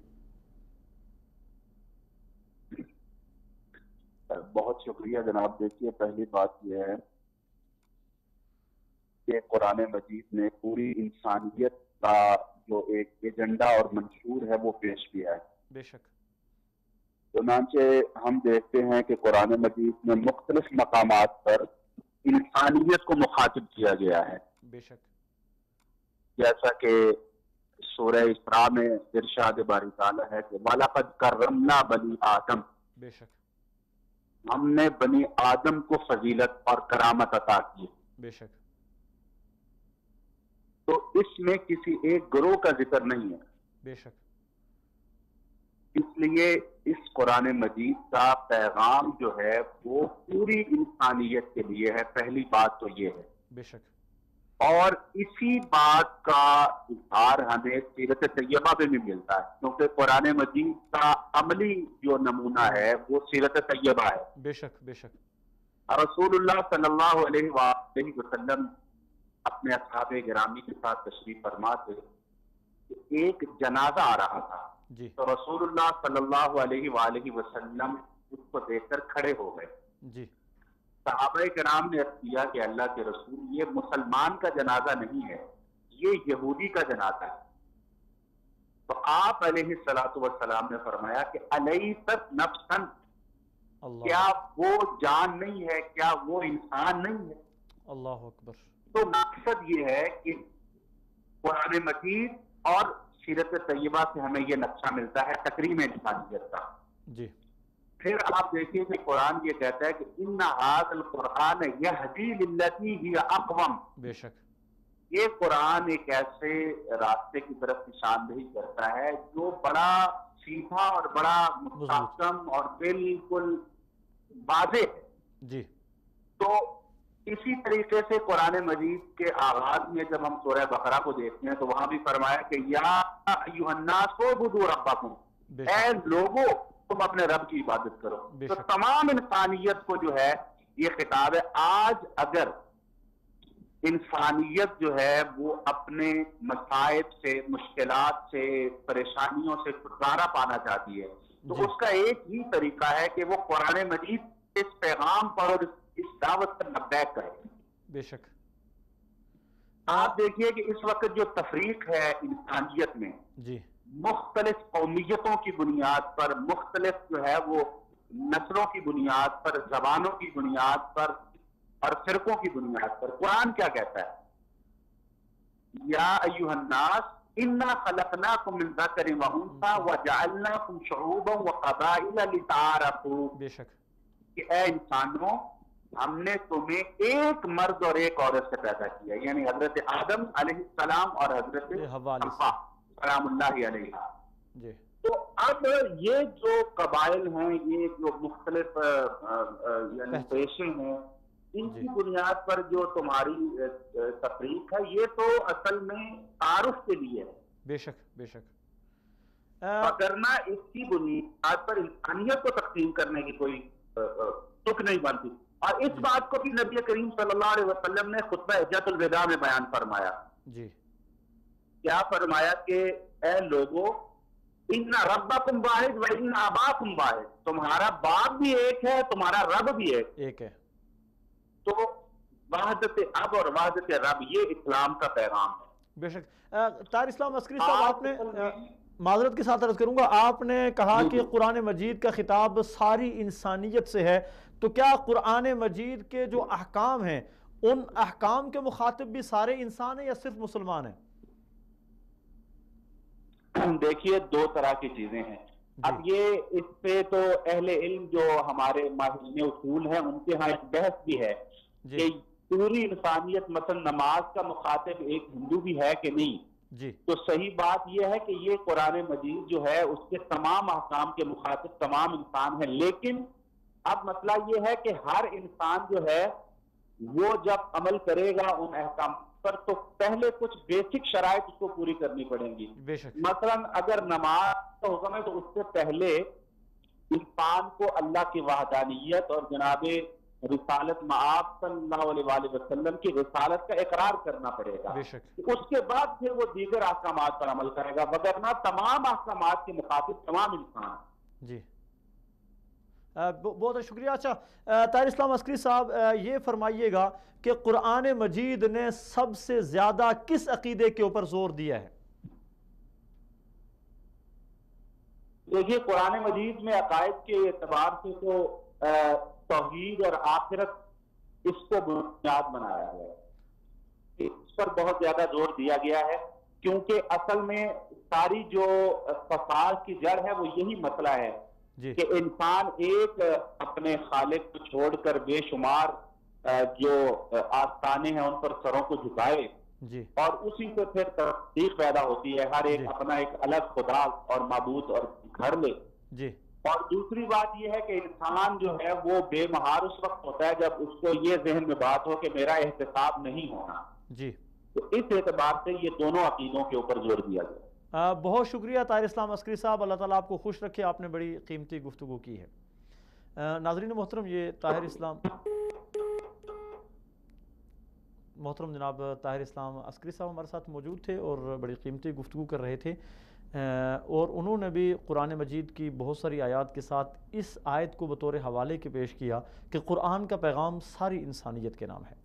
بہت شکریہ جناب. دیکھیے، پہلی بات یہ ہے کہ قرآن مجید نے پوری انسانیت کا جو ایک ایجنڈا اور منشور ہے وہ پیش کیا ہے. بے شک. چنانچہ ہم دیکھتے ہیں کہ قرآن مجید میں مختلف مقامات پر انسانیت کو مخاطب کیا گیا ہے. بے شک. جیسا کہ سورہ اسراء میں ارشاد باری تعالیٰ ہے کہ وَلَقَدْ كَرَّمْنَا بَنِي آدم، بے شک ہم نے بنی آدم کو فضیلت اور کرامت عطا کی. بے شک. تو اس میں کسی ایک گروہ کا ذکر نہیں ہے. بے شک. اس لیے اس قرآن مجید کا پیغام جو ہے وہ پوری انسانیت کے لیے ہے. پہلی بات تو یہ ہے. بے شک. اور اسی بات کا اظہار ہمیں سیرت طیبہ میں بھی ملتا ہے، کیونکہ قرآن مجید کا عملی جو نمونہ ہے وہ سیرت طیبہ ہے. بے شک. بے شک. رسول اللہ صلی اللہ علیہ وآلہ وسلم اپنے اصحاب گرامی کے ساتھ تشریف فرما تھے کہ ایک جنازہ آ رہا تھا. جی. تو رسول اللہ صلی اللہ علیہ وآلہ وسلم اس کو دیکھ کر کھڑے ہو گئے. جی. صحابہ کرام نے عرض کیا کہ اللہ کے رسول، یہ مسلمان کا جنازہ نہیں ہے، یہ یہودی کا جنازہ ہے. تو آپ علیہ السلام نے فرمایا کہ الیست نفسا، کیا وہ جان نہیں ہے، کیا وہ انسان نہیں ہے؟ اللہ اکبر. تو مقصد یہ ہے کہ قرآن مجید اور سیرت طیبہ سے ہمیں یہ نقشہ ملتا ہے تکریم انسانیت کا. جی. پھر آپ دیکھیے کہ قرآن یہ کہتا ہے کہ ان ھذا القرآن یہدی للتی ہی اقوم. بے شک. یہ قرآن ایک ایسے راستے کی طرف نشاندہی کرتا ہے جو بڑا سیدھا اور بڑا مستحکم اور بالکل واضح ہے. جی. تو اسی طریقے سے قرآن مجید کے آغاز میں جب ہم سورہ بقرہ کو دیکھتے ہیں تو وہاں بھی فرمایا کہ یا ایھا الناس اعبدوا ربکم، اے لوگوں تم اپنے رب کی عبادت کرو. تو تمام انسانیت کو جو ہے یہ خطاب ہے. آج اگر انسانیت جو ہے وہ اپنے مصائب سے، مشکلات سے، پریشانیوں سے چھٹکارا پانا چاہتی ہے تو اس کا ایک ہی طریقہ ہے کہ وہ قرآن مجید اس پیغام پر اور اس دعوت پر لبیک کرے. بے شک. آپ دیکھیے کہ اس وقت جو تفریق ہے انسانیت میں، جی، مختلف قومیتوں کی بنیاد پر، مختلف جو ہے وہ نسلوں کی بنیاد پر، زبانوں کی بنیاد پر اور فرقوں کی بنیاد پر، قرآن کیا کہتا ہے؟ یا ایھا الناس انا خلقناکم من ذکر و انثی وجعلناکم شعوبا وقبائل لتعارفوا. بے شک. کہ اے انسانوں، ہم نے تمہیں ایک مرد اور ایک عورت سے پیدا کیا، یعنی حضرت آدم علیہ السلام اور حضرت حوا سلام اللہ علیہ. جی. تو اب یہ جو قبائل ہیں، یہ جو مختلف یعنی پیشے ہیں، ان کی بنیاد پر جو تمہاری تفریق ہے یہ تو اصل میں تعارف کے لیے ہے. بے شک. بے شک. وگرنہ اس کی بنیاد پر انسانیت کو تقسیم کرنے کی کوئی تک نہیں بنتی. اور اس بات کو بھی نبی کریم صلی اللہ علیہ وسلم نے خطبہ حجۃ الوداع میں بیان فرمایا. جی. کیا فرمایا کہ اے لوگو، ان ربکم واحد و ان اباکم واحد، تمہارا باپ بھی ایک ہے، تمہارا رب بھی ایک ہے. تو وحدت اب اور وحدت رب، یہ اسلام کا پیغام ہے۔ بے شک طاہر اسلام عسکری صاحب، آپ نے معذرت کے ساتھ عرض کروں گا، آپ نے کہا کہ قرآن مجید کا خطاب ساری انسانیت سے ہے، تو کیا قرآن مجید کے جو احکام ہیں ان احکام کے مخاطب بھی سارے انسان ہیں یا صرف مسلمان ہیں؟ دیکھیے دو طرح کی چیزیں ہیں۔ اب یہ اس پہ تو اہل علم جو ہمارے ماہرین اصول ہیں ان کے ہاں ایک بحث بھی ہے کہ پوری انسانیت مثلا نماز کا مخاطب ایک ہندو بھی ہے کہ نہیں۔ تو صحیح بات یہ ہے کہ یہ قرآن مجید جو ہے اس کے تمام احکام کے مخاطب تمام انسان ہیں، لیکن اب مسئلہ یہ ہے کہ ہر انسان جو ہے وہ جب عمل کرے گا ان احکام پر تو پہلے کچھ بیسک شرائط اس کو پوری کرنی پڑیں گی۔ مثلا اگر نماز کا حکم ہے تو اس سے پہلے انسان کو اللہ کی وحدانیت اور جناب رسالت مآب صلی اللہ علیہ وآلہ وسلم کی رسالت کا اقرار کرنا پڑے گا، اس کے بعد پھر وہ دیگر احکامات پر عمل کرے گا، وگرنہ تمام احکامات کے مخاطب تمام انسان۔ جی بہت شکریہ۔ اچھا طاہر اسلام عسکری صاحب، یہ فرمائیے گا کہ قرآن مجید نے سب سے زیادہ کس عقیدے کے اوپر زور دیا ہے؟ دیکھیے قرآن مجید میں عقائد کے اعتبار سے تو توحید اور آخرت اس کو بنیاد بنایا گیا ہے، اس پر بہت زیادہ زور دیا گیا ہے، کیونکہ اصل میں ساری جو فساد کی جڑ ہے وہ یہی مسئلہ ہے کہ انسان ایک اپنے خالق کو چھوڑ کر بے شمار جو آستانے ہیں ان پر سروں کو جھکائے اور اسی سے پھر تصدیق پیدا ہوتی ہے، ہر ایک اپنا ایک الگ خدا اور معبود اور گھر لے۔ اور دوسری بات یہ ہے کہ انسان جو ہے وہ بے مہار اس وقت ہوتا ہے جب اس کو یہ ذہن میں بات ہو کہ میرا احتساب نہیں ہونا۔ تو اس اعتبار سے یہ دونوں عقیدوں کے اوپر زور دیا گیا۔ بہت شکریہ طاہر اسلام عسکری صاحب، اللہ تعالیٰ آپ کو خوش رکھے، آپ نے بڑی قیمتی گفتگو کی ہے۔ ناظرین محترم، یہ طاہر اسلام محترم جناب طاہر اسلام عسکری صاحب ہمارے ساتھ موجود تھے اور بڑی قیمتی گفتگو کر رہے تھے، اور انہوں نے بھی قرآن مجید کی بہت ساری آیات کے ساتھ اس آیت کو بطور حوالے کے پیش کیا کہ قرآن کا پیغام ساری انسانیت کے نام ہے۔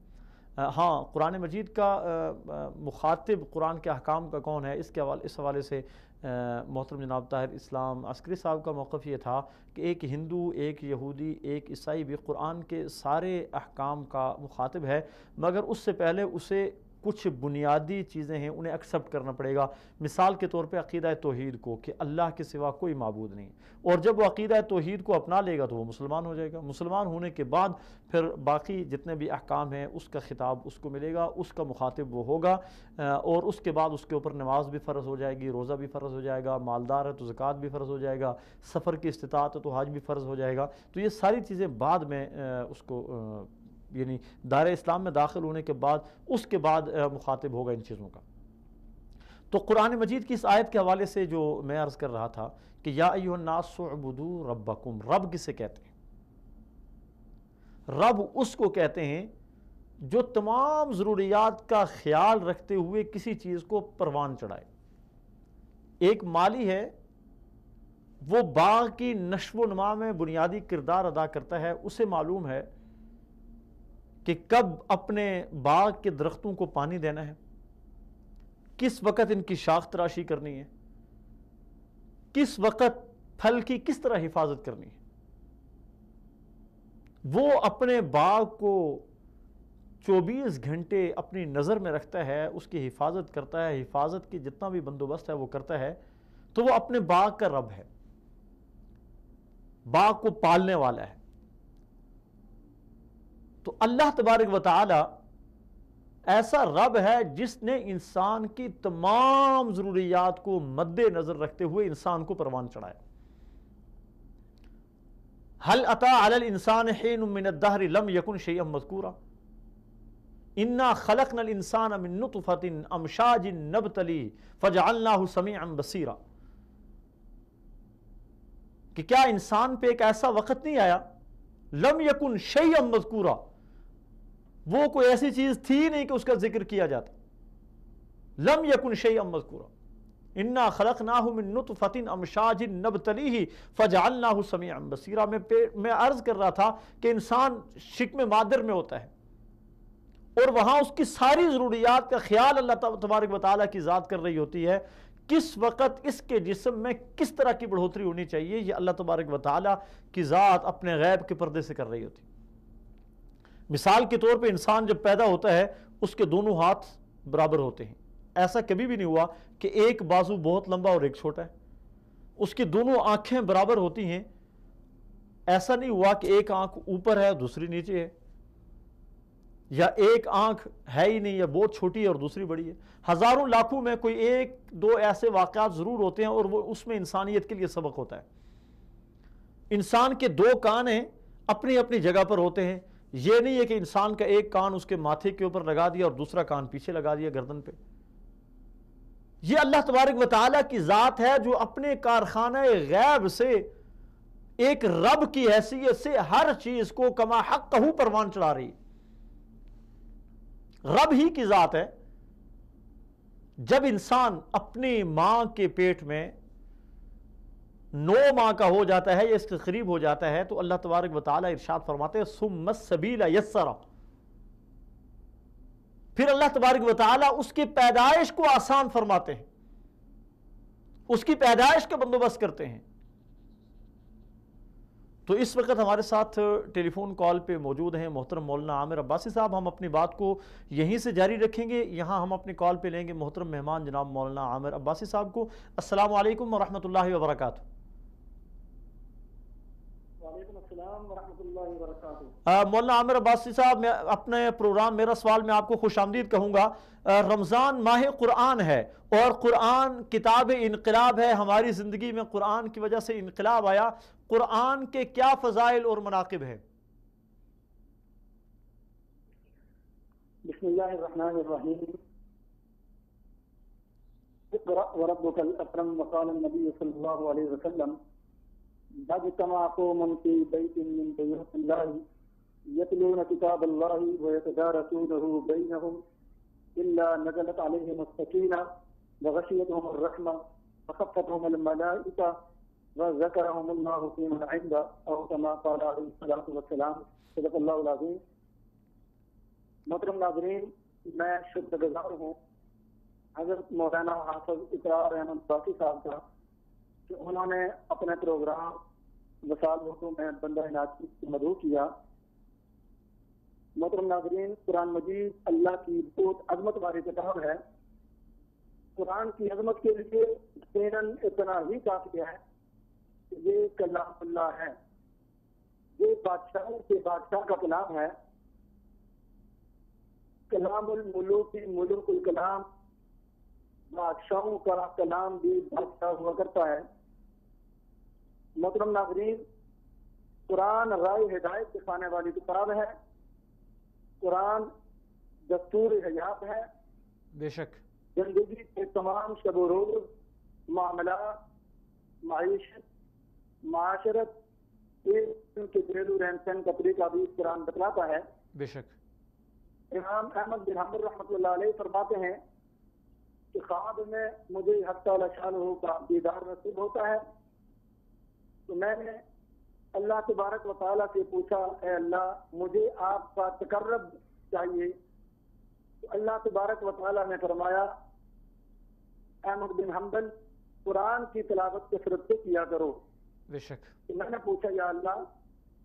ہاں، قرآن مجید کا مخاطب قرآن کے احکام کا کون ہے، اس حوالے سے محترم جناب طاہر اسلام عسکری صاحب کا موقف یہ تھا کہ ایک ہندو، ایک یہودی، ایک عیسائی بھی قرآن کے سارے احکام کا مخاطب ہے، مگر اس سے پہلے اسے کچھ بنیادی چیزیں ہیں انہیں ایکسپٹ کرنا پڑے گا، مثال کے طور پہ عقیدہ توحید کو کہ اللہ کے سوا کوئی معبود نہیں، اور جب وہ عقیدہ توحید کو اپنا لے گا تو وہ مسلمان ہو جائے گا، مسلمان ہونے کے بعد پھر باقی جتنے بھی احکام ہیں اس کا خطاب اس کو ملے گا، اس کا مخاطب وہ ہوگا، اور اس کے بعد اس کے اوپر نماز بھی فرض ہو جائے گی، روزہ بھی فرض ہو جائے گا، مالدار ہے تو زکوٰۃ بھی فرض ہو جائے گا، سفر کی استطاعت ہے تو حج بھی فرض ہو جائے گا۔ تو یہ ساری چیزیں بعد میں اس کو یعنی دائرہ اسلام میں داخل ہونے کے بعد اس کے بعد مخاطب ہوگا ان چیزوں کا۔ تو قرآن مجید کی اس آیت کے حوالے سے جو میں عرض کر رہا تھا کہ یا ایھا الناس اعبدوا ربکم، رب کسے کہتے ہیں؟ رب اس کو کہتے ہیں جو تمام ضروریات کا خیال رکھتے ہوئے کسی چیز کو پروان چڑھائے۔ ایک مالی ہے، وہ باغ کی نشو و نما میں بنیادی کردار ادا کرتا ہے، اسے معلوم ہے کہ کب اپنے باغ کے درختوں کو پانی دینا ہے، کس وقت ان کی شاخ تراشی کرنی ہے، کس وقت پھل کی کس طرح حفاظت کرنی ہے۔ وہ اپنے باغ کو 24 گھنٹے اپنی نظر میں رکھتا ہے، اس کی حفاظت کرتا ہے، حفاظت کی جتنا بھی بندوبست ہے وہ کرتا ہے، تو وہ اپنے باغ کا رب ہے، باغ کو پالنے والا ہے۔ تو اللہ تبارک و تعالی ایسا رب ہے جس نے انسان کی تمام ضروریات کو مد نظر رکھتے ہوئے انسان کو پروان چڑھایا۔ هل اتى على الانسان حين من الدهر لم يكن شيئا مذكورا انا خلقنا الانسان من نطفة امشاج نبتليه فجعلناه سميعا بصيرا، کہ کیا انسان پہ ایک ایسا وقت نہیں آیا لم یکن شیئا مذکورا، وہ کوئی ایسی چیز تھی نہیں کہ اس کا ذکر کیا جاتا، لم یکن شیئا مذکورا انا خلقناہ من نطفۃ امشاج نبتلیہ فجعلناہ سمیعا بصیرا۔ میں عرض کر رہا تھا کہ انسان شکم مادر میں ہوتا ہے، اور وہاں اس کی ساری ضروریات کا خیال اللہ تبارک و تعالیٰ کی ذات کر رہی ہوتی ہے. کس وقت اس کے جسم میں کس طرح کی بڑھوتری ہونی چاہیے یہ اللہ تبارک و تعالیٰ کی ذات اپنے غیب کے پردے سے کر رہی ہوتی ہے. مثال کے طور پہ انسان جب پیدا ہوتا ہے اس کے دونوں ہاتھ برابر ہوتے ہیں. ایسا کبھی بھی نہیں ہوا کہ ایک بازو بہت لمبا اور ایک چھوٹا ہے. اس کی دونوں آنکھیں برابر ہوتی ہیں. ایسا نہیں ہوا کہ ایک آنکھ اوپر ہے دوسری نیچے ہے، یا ایک آنکھ ہے ہی نہیں یا بہت چھوٹی ہے اور دوسری بڑی ہے. ہزاروں لاکھوں میں کوئی ایک دو ایسے واقعات ضرور ہوتے ہیں اور وہ اس میں انسانیت کے لیے سبق ہوتا ہے. انسان کے دو کان ہیں، اپنی اپنی جگہ پر ہوتے ہیں. یہ نہیں ہے کہ انسان کا ایک کان اس کے ماتھے کے اوپر لگا دیا اور دوسرا کان پیچھے لگا دیا گردن پہ. یہ اللہ تبارک و تعالیٰ کی ذات ہے جو اپنے کارخانہ غیب سے ایک رب کی حیثیت سے ہر چیز کو کما حقہ پروان چڑھا رہی ہے. رب ہی کی ذات ہے. جب انسان اپنی ماں کے پیٹ میں 9 ماہ کا ہو جاتا ہے یا اس کے قریب ہو جاتا ہے تو اللہ تبارک و تعالیٰ ارشاد فرماتے ہیں ثم السبیل یسرا. پھر اللہ تبارک و تعالیٰ اس کی پیدائش کو آسان فرماتے ہیں، اس کی پیدائش کا بندوبست کرتے ہیں. تو اس وقت ہمارے ساتھ ٹیلی فون کال پہ موجود ہیں محترم مولانا عامر عباسی صاحب. ہم اپنی بات کو یہیں سے جاری رکھیں گے. یہاں ہم اپنی کال پہ لیں گے محترم مہمان جناب مولانا عامر عباسی صاحب کو. السلام علیکم ورحمۃ اللہ وبرکاتہ. وعلیکم السلام ورحمۃ اللہ وبرکاتہ. مولانا عامر عباسی صاحب، میں اپنے پروگرام میرا سوال میں آپ کو خوش آمدید کہوں گا. رمضان ماہ قرآن ہے اور قرآن کتاب انقلاب ہے. ہماری زندگی میں قرآن کی وجہ سے انقلاب آیا. قرآن کے کیا فضائل اور مناقب ہیں؟ بسم اللہ الرحمن الرحیم. اقرأ وربک الاکرم وقال النبی صلی اللہ علیہ وسلم اجتمع قوم فی بیت من بیوت اللہ یتلون کتاب اللہ ویتدارسونہ بینہم الا نزلت علیہم السکینہ وغشیتہم الرحمہ وخفتہم الملائکہ وذکرہم اللہ فی من عنده او کما قال علیہ الصلوۃ والسلام. صدق اللہ العظیم. محترم ناظرین، میں شکر گزار ہوں حضرت مولانا حافظ اقرار احمد باقی صاحب کا کہ انہوں نے اپنے پروگرام وصال اردو میں بندہ ناچی کو مدعو کیا. محترم ناظرین، قرآن مجید اللہ کی بہت عظمت والی کتاب ہے. قرآن کی عظمت کے لیے یقیناً اتنا ہی کافی ہے کہ یہ کلام اللہ ہے. یہ بادشاہوں کے بادشاہ کا کلام ہے. کلام الملوک ملوک الکلام، بادشاہوں کا کلام بھی بادشاہ ہوا کرتا ہے. محترم ناظرین، قرآن رائے ہدایت دکھانے والی کتاب ہے. قرآن دستور حیات ہے. بے شک زندگی کے تمام شب و روز، معاملات، معیشت، معاشرت کے گھریلو رہن سہن کا طریقہ بھی قرآن بتلاتا ہے. بے شک. امام احمد بن حنبل رحمۃ اللہ علیہ فرماتے ہیں کہ خواب میں مجھے حق تعالی شانہ کا دیدار نصیب ہوتا ہے تو میں نے اللہ تبارک و تعالیٰ سے پوچھا، اے اللہ مجھے آپ کا تقرب چاہیے. تو اللہ تبارک و تعالیٰ نے فرمایا، احمد بن حنبل قرآن کی تلاوت کثرت سے کیا کرو. بے شک. تو میں نے پوچھا، یا اللہ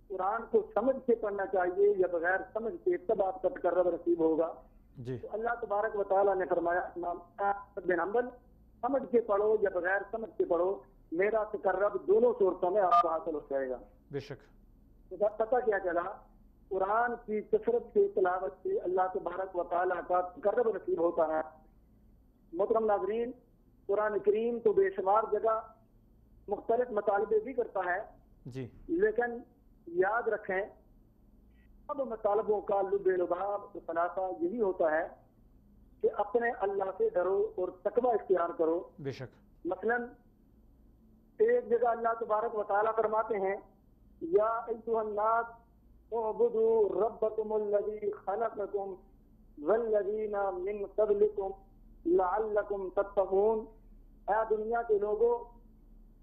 قرآن کو سمجھ کے پڑھنا چاہیے یا بغیر سمجھ کے، تب آپ کا تقرب نصیب ہوگا. جی. تو اللہ تبارک و تعالیٰ نے فرمایا، امام احمد بن حنبل سمجھ کے پڑھو یا بغیر سمجھ کے پڑھو، میرا تقرب دونوں صورتوں میں آپ کو حاصل ہو جائے گا. بے شک. تو پتہ کیا چلا؟ قرآن کی کثرت سے تلاوت سے اللہ تبارک و تعالیٰ کا تقرب نصیب ہوتا ہے. محترم ناظرین، قرآن کریم تو بے شمار جگہ مختلف مطالبے بھی کرتا ہے. جی. لیکن یاد رکھیں سب مطالبوں کا لب لباب خلاصہ یہی ہوتا ہے کہ اپنے اللہ سے ڈرو اور تقوی اختیار کرو. بے شک. مثلا ایک جگہ اللہ تبارک و تعالیٰ فرماتے ہیں، یا ایھا الناس اعبدوا ربکم الذی خلقکم والذین من قبلکم لعلکم تتقون. اے دنیا کے لوگوں،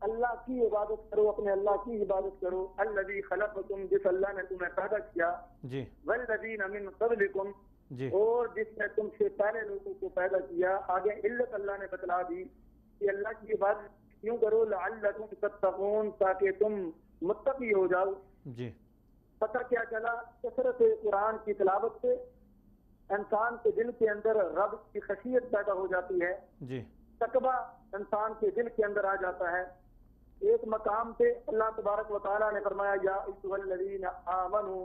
اللہ کی عبادت کرو، اپنے اللہ کی عبادت کرو. الذی خلقکم، جس اللہ نے تمہیں پیدا کیا. جی. والذین من قبلکم، جی اور جس نے تم سے پہلے لوگوں کو پیدا کیا. آگے علت اللہ نے بتلا دی کہ اللہ کی عبادت کیوں کرو, لعلکم تتقون, تاکہ تم متقی ہو جاؤ. جی پتہ کیا چلا, کثرت قرآن کی تلاوت سے انسان کے دل کے اندر رب کی خشیت پیدا ہو جاتی ہے, جی تقویٰ انسان کے دل کے اندر آ جاتا ہے. ایک مقام پہ اللہ تبارک و تعالیٰ نے فرمایا یا ایھا الذین آمنوا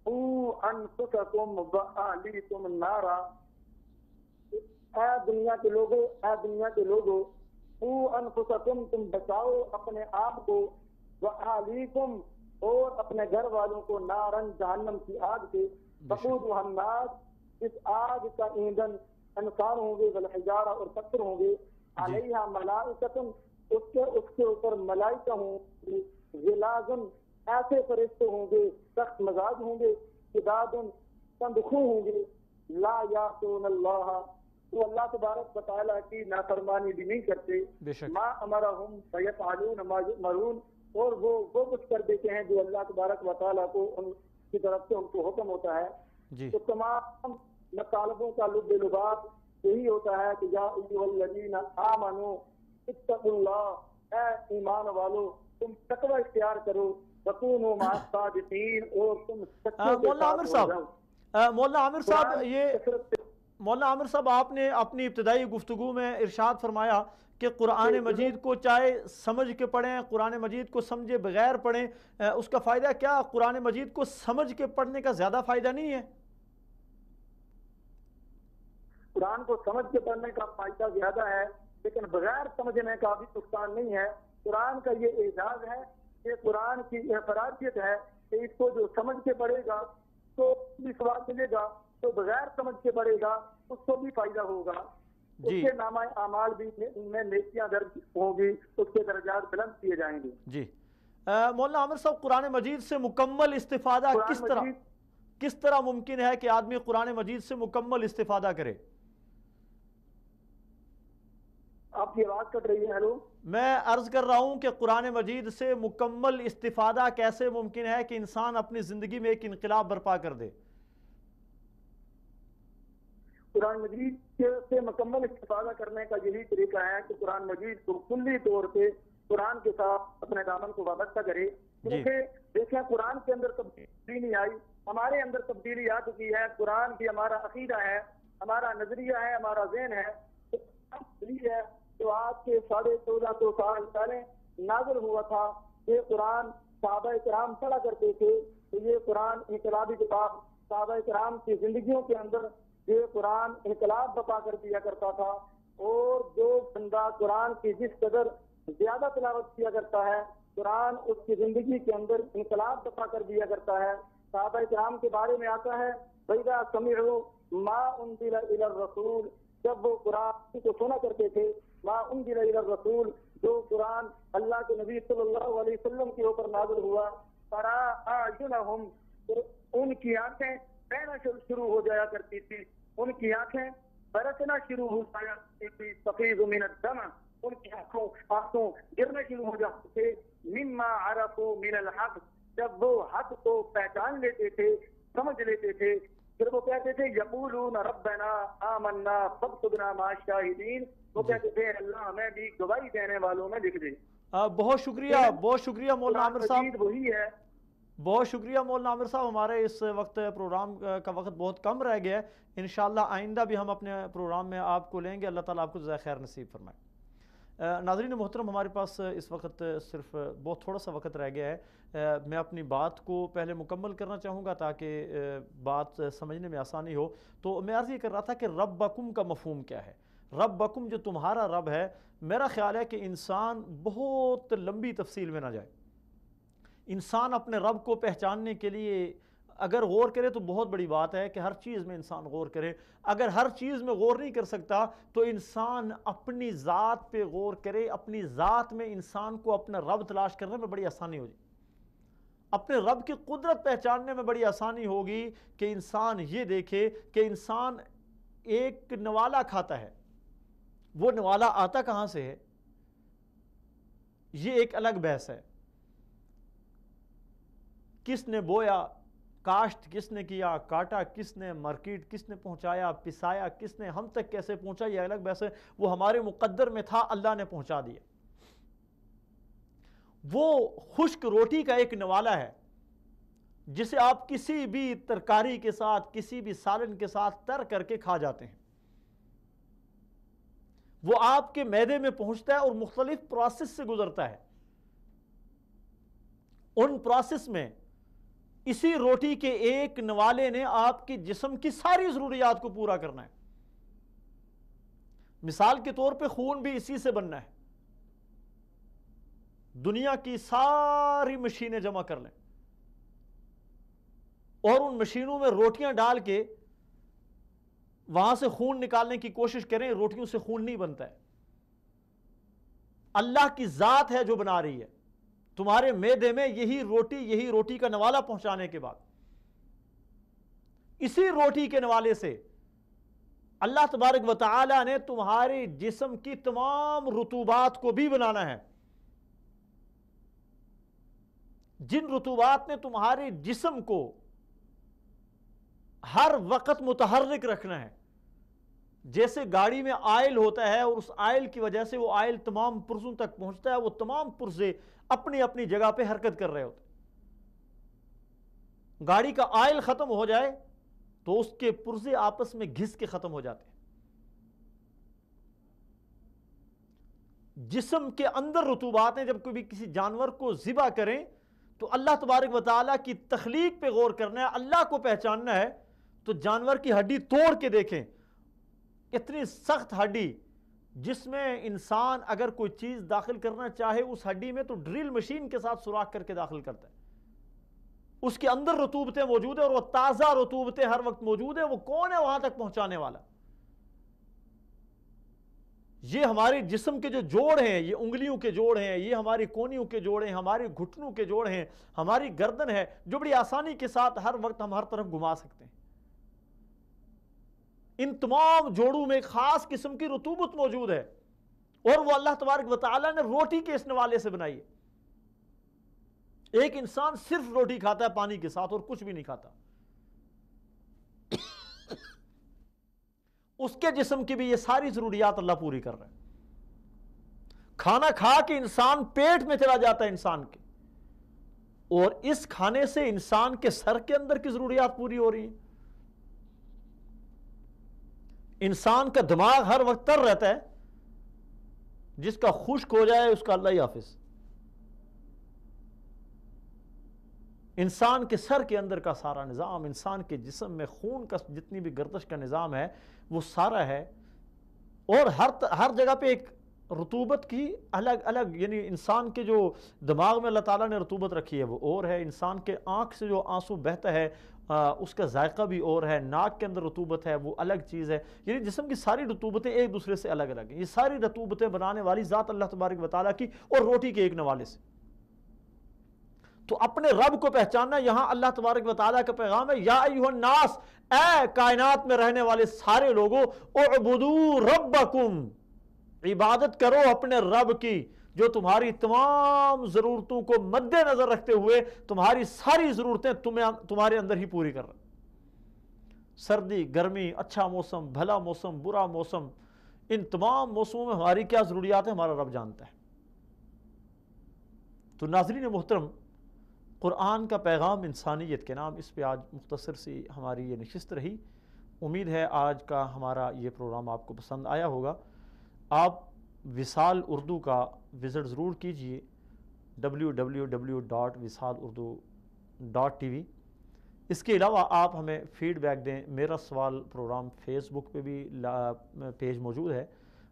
قوا انفسکم واہلیکم نارا, اے دنیا کے لوگوں, اے دنیا کے لوگوں, قوا انفسکم, تم بچاؤ اپنے آپ کو, واہلیکم, اور اپنے گھر والوں کو, نارن, جہنم کی آگ سے, وقودھا الناس, اس آگ کا ایندھن انسان ہوں گے, والحجارہ, اور پتھر ہوں گے, علیہا ملائکۃ, اس کے اوپر ملائکہ ہوں گے, غلاظ, ایسے فرشتے ہوں گے, سخت مزاج ہوں گے, شداد, تندخو ہوں گے, لا یعصون اللہ, وہ اللہ تبارک و تعالیٰ کی نافرمانی بھی نہیں کرتے, ما امرہم فیفعلون ما یؤمرون, اور وہ کچھ کر دیتے ہیں جو اللہ تبارک و تعالیٰ کو ان کی طرف سے ان کو حکم ہوتا ہے. تو تمام مطالبوں کا لب لباب یہی ہوتا ہے کہ یا ایھا الذین آمنوا اتقوا اللہ, اے ایمان والو تم تقوی اختیار کرو, وکونوا مع الصادقین, اور تم سچوں کے مولانا عامر ساتھ ہو جاؤ. صاحب, مولانا عامر صاحب, یہ مولانا عامر صاحب آپ نے اپنی ابتدائی گفتگو میں ارشاد فرمایا کہ قرآن مجید کو چاہے سمجھ کے پڑھیں, قرآن مجید کو سمجھے بغیر پڑھیں, اس کا فائدہ کیا؟ قرآن مجید کو سمجھ کے پڑھنے کا زیادہ فائدہ نہیں ہے؟ قرآن کو سمجھ کے پڑھنے کا فائدہ زیادہ ہے, لیکن بغیر سمجھنے کا بھی نقصان نہیں ہے. قرآن کا یہ اعزاز ہے کہ قرآن کی انفرادیت ہے کہ اس کو جو سمجھ کے پڑھے گا تو بھی ثواب ملے گا, تو بغیر سمجھ کے پڑھے گا اس کو بھی فائدہ ہوگا. اس کے نامہ اعمال بھی ان میں نیکیاں درج ہوگی, اس کے درجات بلند کیے جائیں گے. جی مولانا عامر صاحب, قرآن مجید سے مکمل استفادہ کس طرح ممکن ہے کہ آدمی قرآن مجید سے مکمل استفادہ کرے؟ آپ کی آواز کٹ رہی ہے. ہیلو, میں عرض کر رہا ہوں کہ قرآن مجید سے مکمل استفادہ کیسے ممکن ہے کہ انسان اپنی زندگی میں ایک انقلاب برپا کر دے؟ قرآن مجید سے مکمل استفادہ کرنے کا یہی طریقہ ہے کہ قرآن مجید کو کلی طور پہ قرآن کے ساتھ اپنے دامن کو وابستہ کرے. کیونکہ دیکھیں قرآن کے اندر تبدیلی نہیں آئی, ہمارے اندر تبدیلی آ چکی ہے. قرآن کی ہمارا عقیدہ ہے, ہمارا نظریہ ہے, ہمارا ذہن ہے, ہے جو آج کے 1450 سال پہلے نازل ہوا تھا. یہ قرآن صحابہ کرام پڑھا کرتے تھے, تو یہ قرآن انقلابی کتاب, صحابہ کرام کی زندگیوں کے اندر یہ قرآن انقلاب برپا کر دیا کرتا تھا. اور جو بندہ قرآن کی جس قدر زیادہ تلاوت کیا کرتا ہے, قرآن اس کی زندگی کے اندر انقلاب برپا کر دیا کرتا ہے. صحابہ کرام کے بارے میں آتا ہے وَإِذَا سَمِعُوا مَا أُنزِلَ إِلَى الرَّسُولِ, جب وہ قرآن کو سنا کرتے تھے, ما انزل الى الرسول, جو قرآن اللہ کے نبی صلی اللہ علیہ وسلم کے اوپر نازل ہوا, ترى اعینہم, ان کی آنکھیں بہنا شروع ہو جایا کرتی تھی, ان کی آنکھیں برسنا شروع ہو جایا کرتی تھی, تفیض من الدم, ان کی آنکھوں گرنے شروع ہو جاتے تھے, مما عرفوا من الحق, جب وہ حق کو پہچان لیتے تھے, سمجھ لیتے تھے, پھر وہ کہتے تھے یقولون ربنا آمنا فاکتبنا مع الشاہدین, وہ کہتے تھے اللہ ہمیں بھی گواہی دینے والوں میں لکھ دے. بہت شکریہ مولانا عامر صاحب, وہی ہے. بہت شکریہ مولانا عامر صاحب. ہمارے اس وقت پروگرام کا وقت بہت کم رہ گیا ہے, انشاءاللہ آئندہ بھی ہم اپنے پروگرام میں آپ کو لیں گے. اللہ تعالیٰ آپ کو جزائے خیر نصیب فرمائے. ناظرین محترم, ہمارے پاس اس وقت صرف بہت تھوڑا سا وقت رہ گیا ہے. میں اپنی بات کو پہلے مکمل کرنا چاہوں گا تاکہ بات سمجھنے میں آسانی ہو. تو میں عرض یہ کر رہا تھا کہ ربکم کا مفہوم کیا ہے. ربکم جو تمہارا رب ہے, میرا خیال ہے کہ انسان بہت لمبی تفصیل میں نہ جائے. انسان اپنے رب کو پہچاننے کے لیے اگر غور کرے تو بہت بڑی بات ہے کہ ہر چیز میں انسان غور کرے. اگر ہر چیز میں غور نہیں کر سکتا تو انسان اپنی ذات پہ غور کرے, اپنی ذات میں انسان کو اپنا رب تلاش کرنے میں بڑی آسانی ہو جائے, اپنے رب کی قدرت پہچاننے میں بڑی آسانی ہوگی کہ انسان یہ دیکھے کہ انسان ایک نوالا کھاتا ہے, وہ نوالا آتا کہاں سے ہے, یہ ایک الگ بحث ہے. کس نے بویا, کاشت کس نے کیا، کاٹا کس نے، مارکیٹ کس نے پہنچایا، پسایا کس نے، ہم تک کیسے پہنچا، یہ الگ بحث ہے، وہ ہمارے مقدر میں تھا، اللہ نے پہنچا دیا۔ وہ خشک روٹی کا ایک نوالا ہے جسے آپ کسی بھی ترکاری کے ساتھ، کسی بھی سالن کے ساتھ تر کر کے کھا جاتے ہیں۔ وہ آپ کے معدے میں پہنچتا ہے اور مختلف پروسیس سے گزرتا ہے۔ ان پروسیس میں اسی روٹی کے ایک نوالے نے آپ کی جسم کی ساری ضروریات کو پورا کرنا ہے۔ مثال کے طور پہ خون بھی اسی سے بننا ہے۔ دنیا کی ساری مشینیں جمع کر لیں اور ان مشینوں میں روٹیاں ڈال کے وہاں سے خون نکالنے کی کوشش کریں، روٹیوں سے خون نہیں بنتا ہے۔ اللہ کی ذات ہے جو بنا رہی ہے۔ تمہارے معدے میں یہی روٹی کا نوالا پہنچانے کے بعد اسی روٹی کے نوالے سے اللہ تبارک و تعالی نے تمہارے جسم کی تمام رطوبات کو بھی بنانا ہے۔ جن رطوبات نے تمہارے جسم کو ہر وقت متحرک رکھنا ہے، جیسے گاڑی میں آئل ہوتا ہے اور اس آئل کی وجہ سے وہ آئل تمام پرزوں تک پہنچتا ہے، وہ تمام پرزے اپنی اپنی جگہ پہ حرکت کر رہے ہوتے ہیں۔ گاڑی کا آئل ختم ہو جائے تو اس کے پرزے آپس میں گھس کے ختم ہو جاتے ہیں۔ جسم کے اندر رطوبات ہیں، جب کوئی کسی جانور کو ذبح کریں تو اللہ تبارک و تعالیٰ کی تخلیق پہ غور کرنا ہے، اللہ کو پہچاننا ہے، تو جانور کی ہڈی توڑ کے دیکھیں، اتنی سخت ہڈی جس میں انسان اگر کوئی چیز داخل کرنا چاہے اس ہڈی میں تو ڈرل مشین کے ساتھ سوراخ کر کے داخل کرتا ہے۔ اس کے اندر رطوبتیں موجود ہیں اور وہ تازہ رطوبتیں ہر وقت موجود ہیں۔ وہ کون ہے وہاں تک پہنچانے والا؟ یہ ہمارے جسم کے جو جوڑ ہیں، یہ انگلیوں کے جوڑ ہیں، یہ ہماری کونیوں کے جوڑ ہیں، ہمارے گھٹنوں کے جوڑ ہیں، ہماری گردن ہے جو بڑی آسانی کے ساتھ ہر وقت ہم ہر طرف گھما سکتے ہیں۔ ان تمام جوڑوں میں خاص قسم کی رطوبت موجود ہے اور وہ اللہ تبارک و تعالیٰ نے روٹی کے اس نوالے سے بنائی ہے۔ ایک انسان صرف روٹی کھاتا ہے پانی کے ساتھ اور کچھ بھی نہیں کھاتا، اس کے جسم کی بھی یہ ساری ضروریات اللہ پوری کر رہا ہے۔ کھانا کھا کے انسان پیٹ میں چلا جاتا ہے انسان کے، اور اس کھانے سے انسان کے سر کے اندر کی ضروریات پوری ہو رہی ہیں۔ انسان کا دماغ ہر وقت تر رہتا ہے، جس کا خشک ہو جائے اس کا اللہ ہی حافظ۔ انسان کے سر کے اندر کا سارا نظام، انسان کے جسم میں خون کا جتنی بھی گردش کا نظام ہے وہ سارا ہے، اور ہر جگہ پہ ایک رطوبت کی الگ الگ، یعنی انسان کے جو دماغ میں اللہ تعالیٰ نے رطوبت رکھی ہے وہ اور ہے، انسان کے آنکھ سے جو آنسو بہتا ہے اس کا ذائقہ بھی اور ہے، ناک کے اندر رطوبت ہے وہ الگ چیز ہے، یعنی جسم کی ساری رطوبتیں ایک دوسرے سے الگ الگ ہیں۔ یہ ساری رطوبتیں بنانے والی ذات اللہ تبارک و تعالیٰ کی، اور روٹی کے ایک نوالے سے۔ تو اپنے رب کو پہچاننا، یہاں اللہ تبارک و تعالیٰ کا پیغام ہے، یا ایھا الناس، اے کائنات میں رہنے والے سارے لوگوں، اعبدوا ربکم، عبادت کرو اپنے رب کی جو تمہاری تمام ضرورتوں کو مد نظر رکھتے ہوئے تمہاری ساری ضرورتیں تمہارے اندر ہی پوری کر رہا ہے۔ سردی، گرمی، اچھا موسم، بھلا موسم، برا موسم، ان تمام موسموں میں ہماری کیا ضروریات ہیں ہمارا رب جانتا ہے۔ تو ناظرین محترم، قرآن کا پیغام انسانیت کے نام، اس پہ آج مختصر سی ہماری یہ نشست رہی۔ امید ہے آج کا ہمارا یہ پروگرام آپ کو پسند آیا ہوگا۔ آپ وصال اردو کا وزٹ ضرور کیجئے، www.visalurdu.tv۔ اس کے علاوہ آپ ہمیں فیڈ بیک دیں۔ میرا سوال پروگرام فیس بک پہ بھی پیج موجود ہے،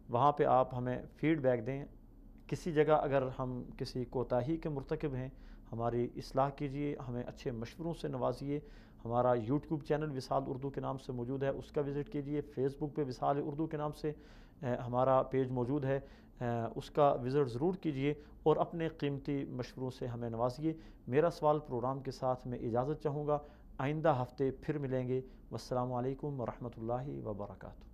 وہاں پہ آپ ہمیں فیڈ بیک دیں۔ کسی جگہ اگر ہم کسی کوتاہی کے مرتکب ہیں ہماری اصلاح کیجئے، ہمیں اچھے مشوروں سے نوازیے۔ ہمارا یوٹیوب چینل وصال اردو کے نام سے موجود ہے، اس کا وزٹ کیجئے۔ فیس بک پہ وصال اردو کے نام سے ہمارا پیج موجود ہے، اس کا وزٹ ضرور کیجئے اور اپنے قیمتی مشوروں سے ہمیں نوازیے۔ میرا سوال پروگرام کے ساتھ میں اجازت چاہوں گا، آئندہ ہفتے پھر ملیں گے۔ والسلام علیکم ورحمۃ اللہ وبرکاتہ۔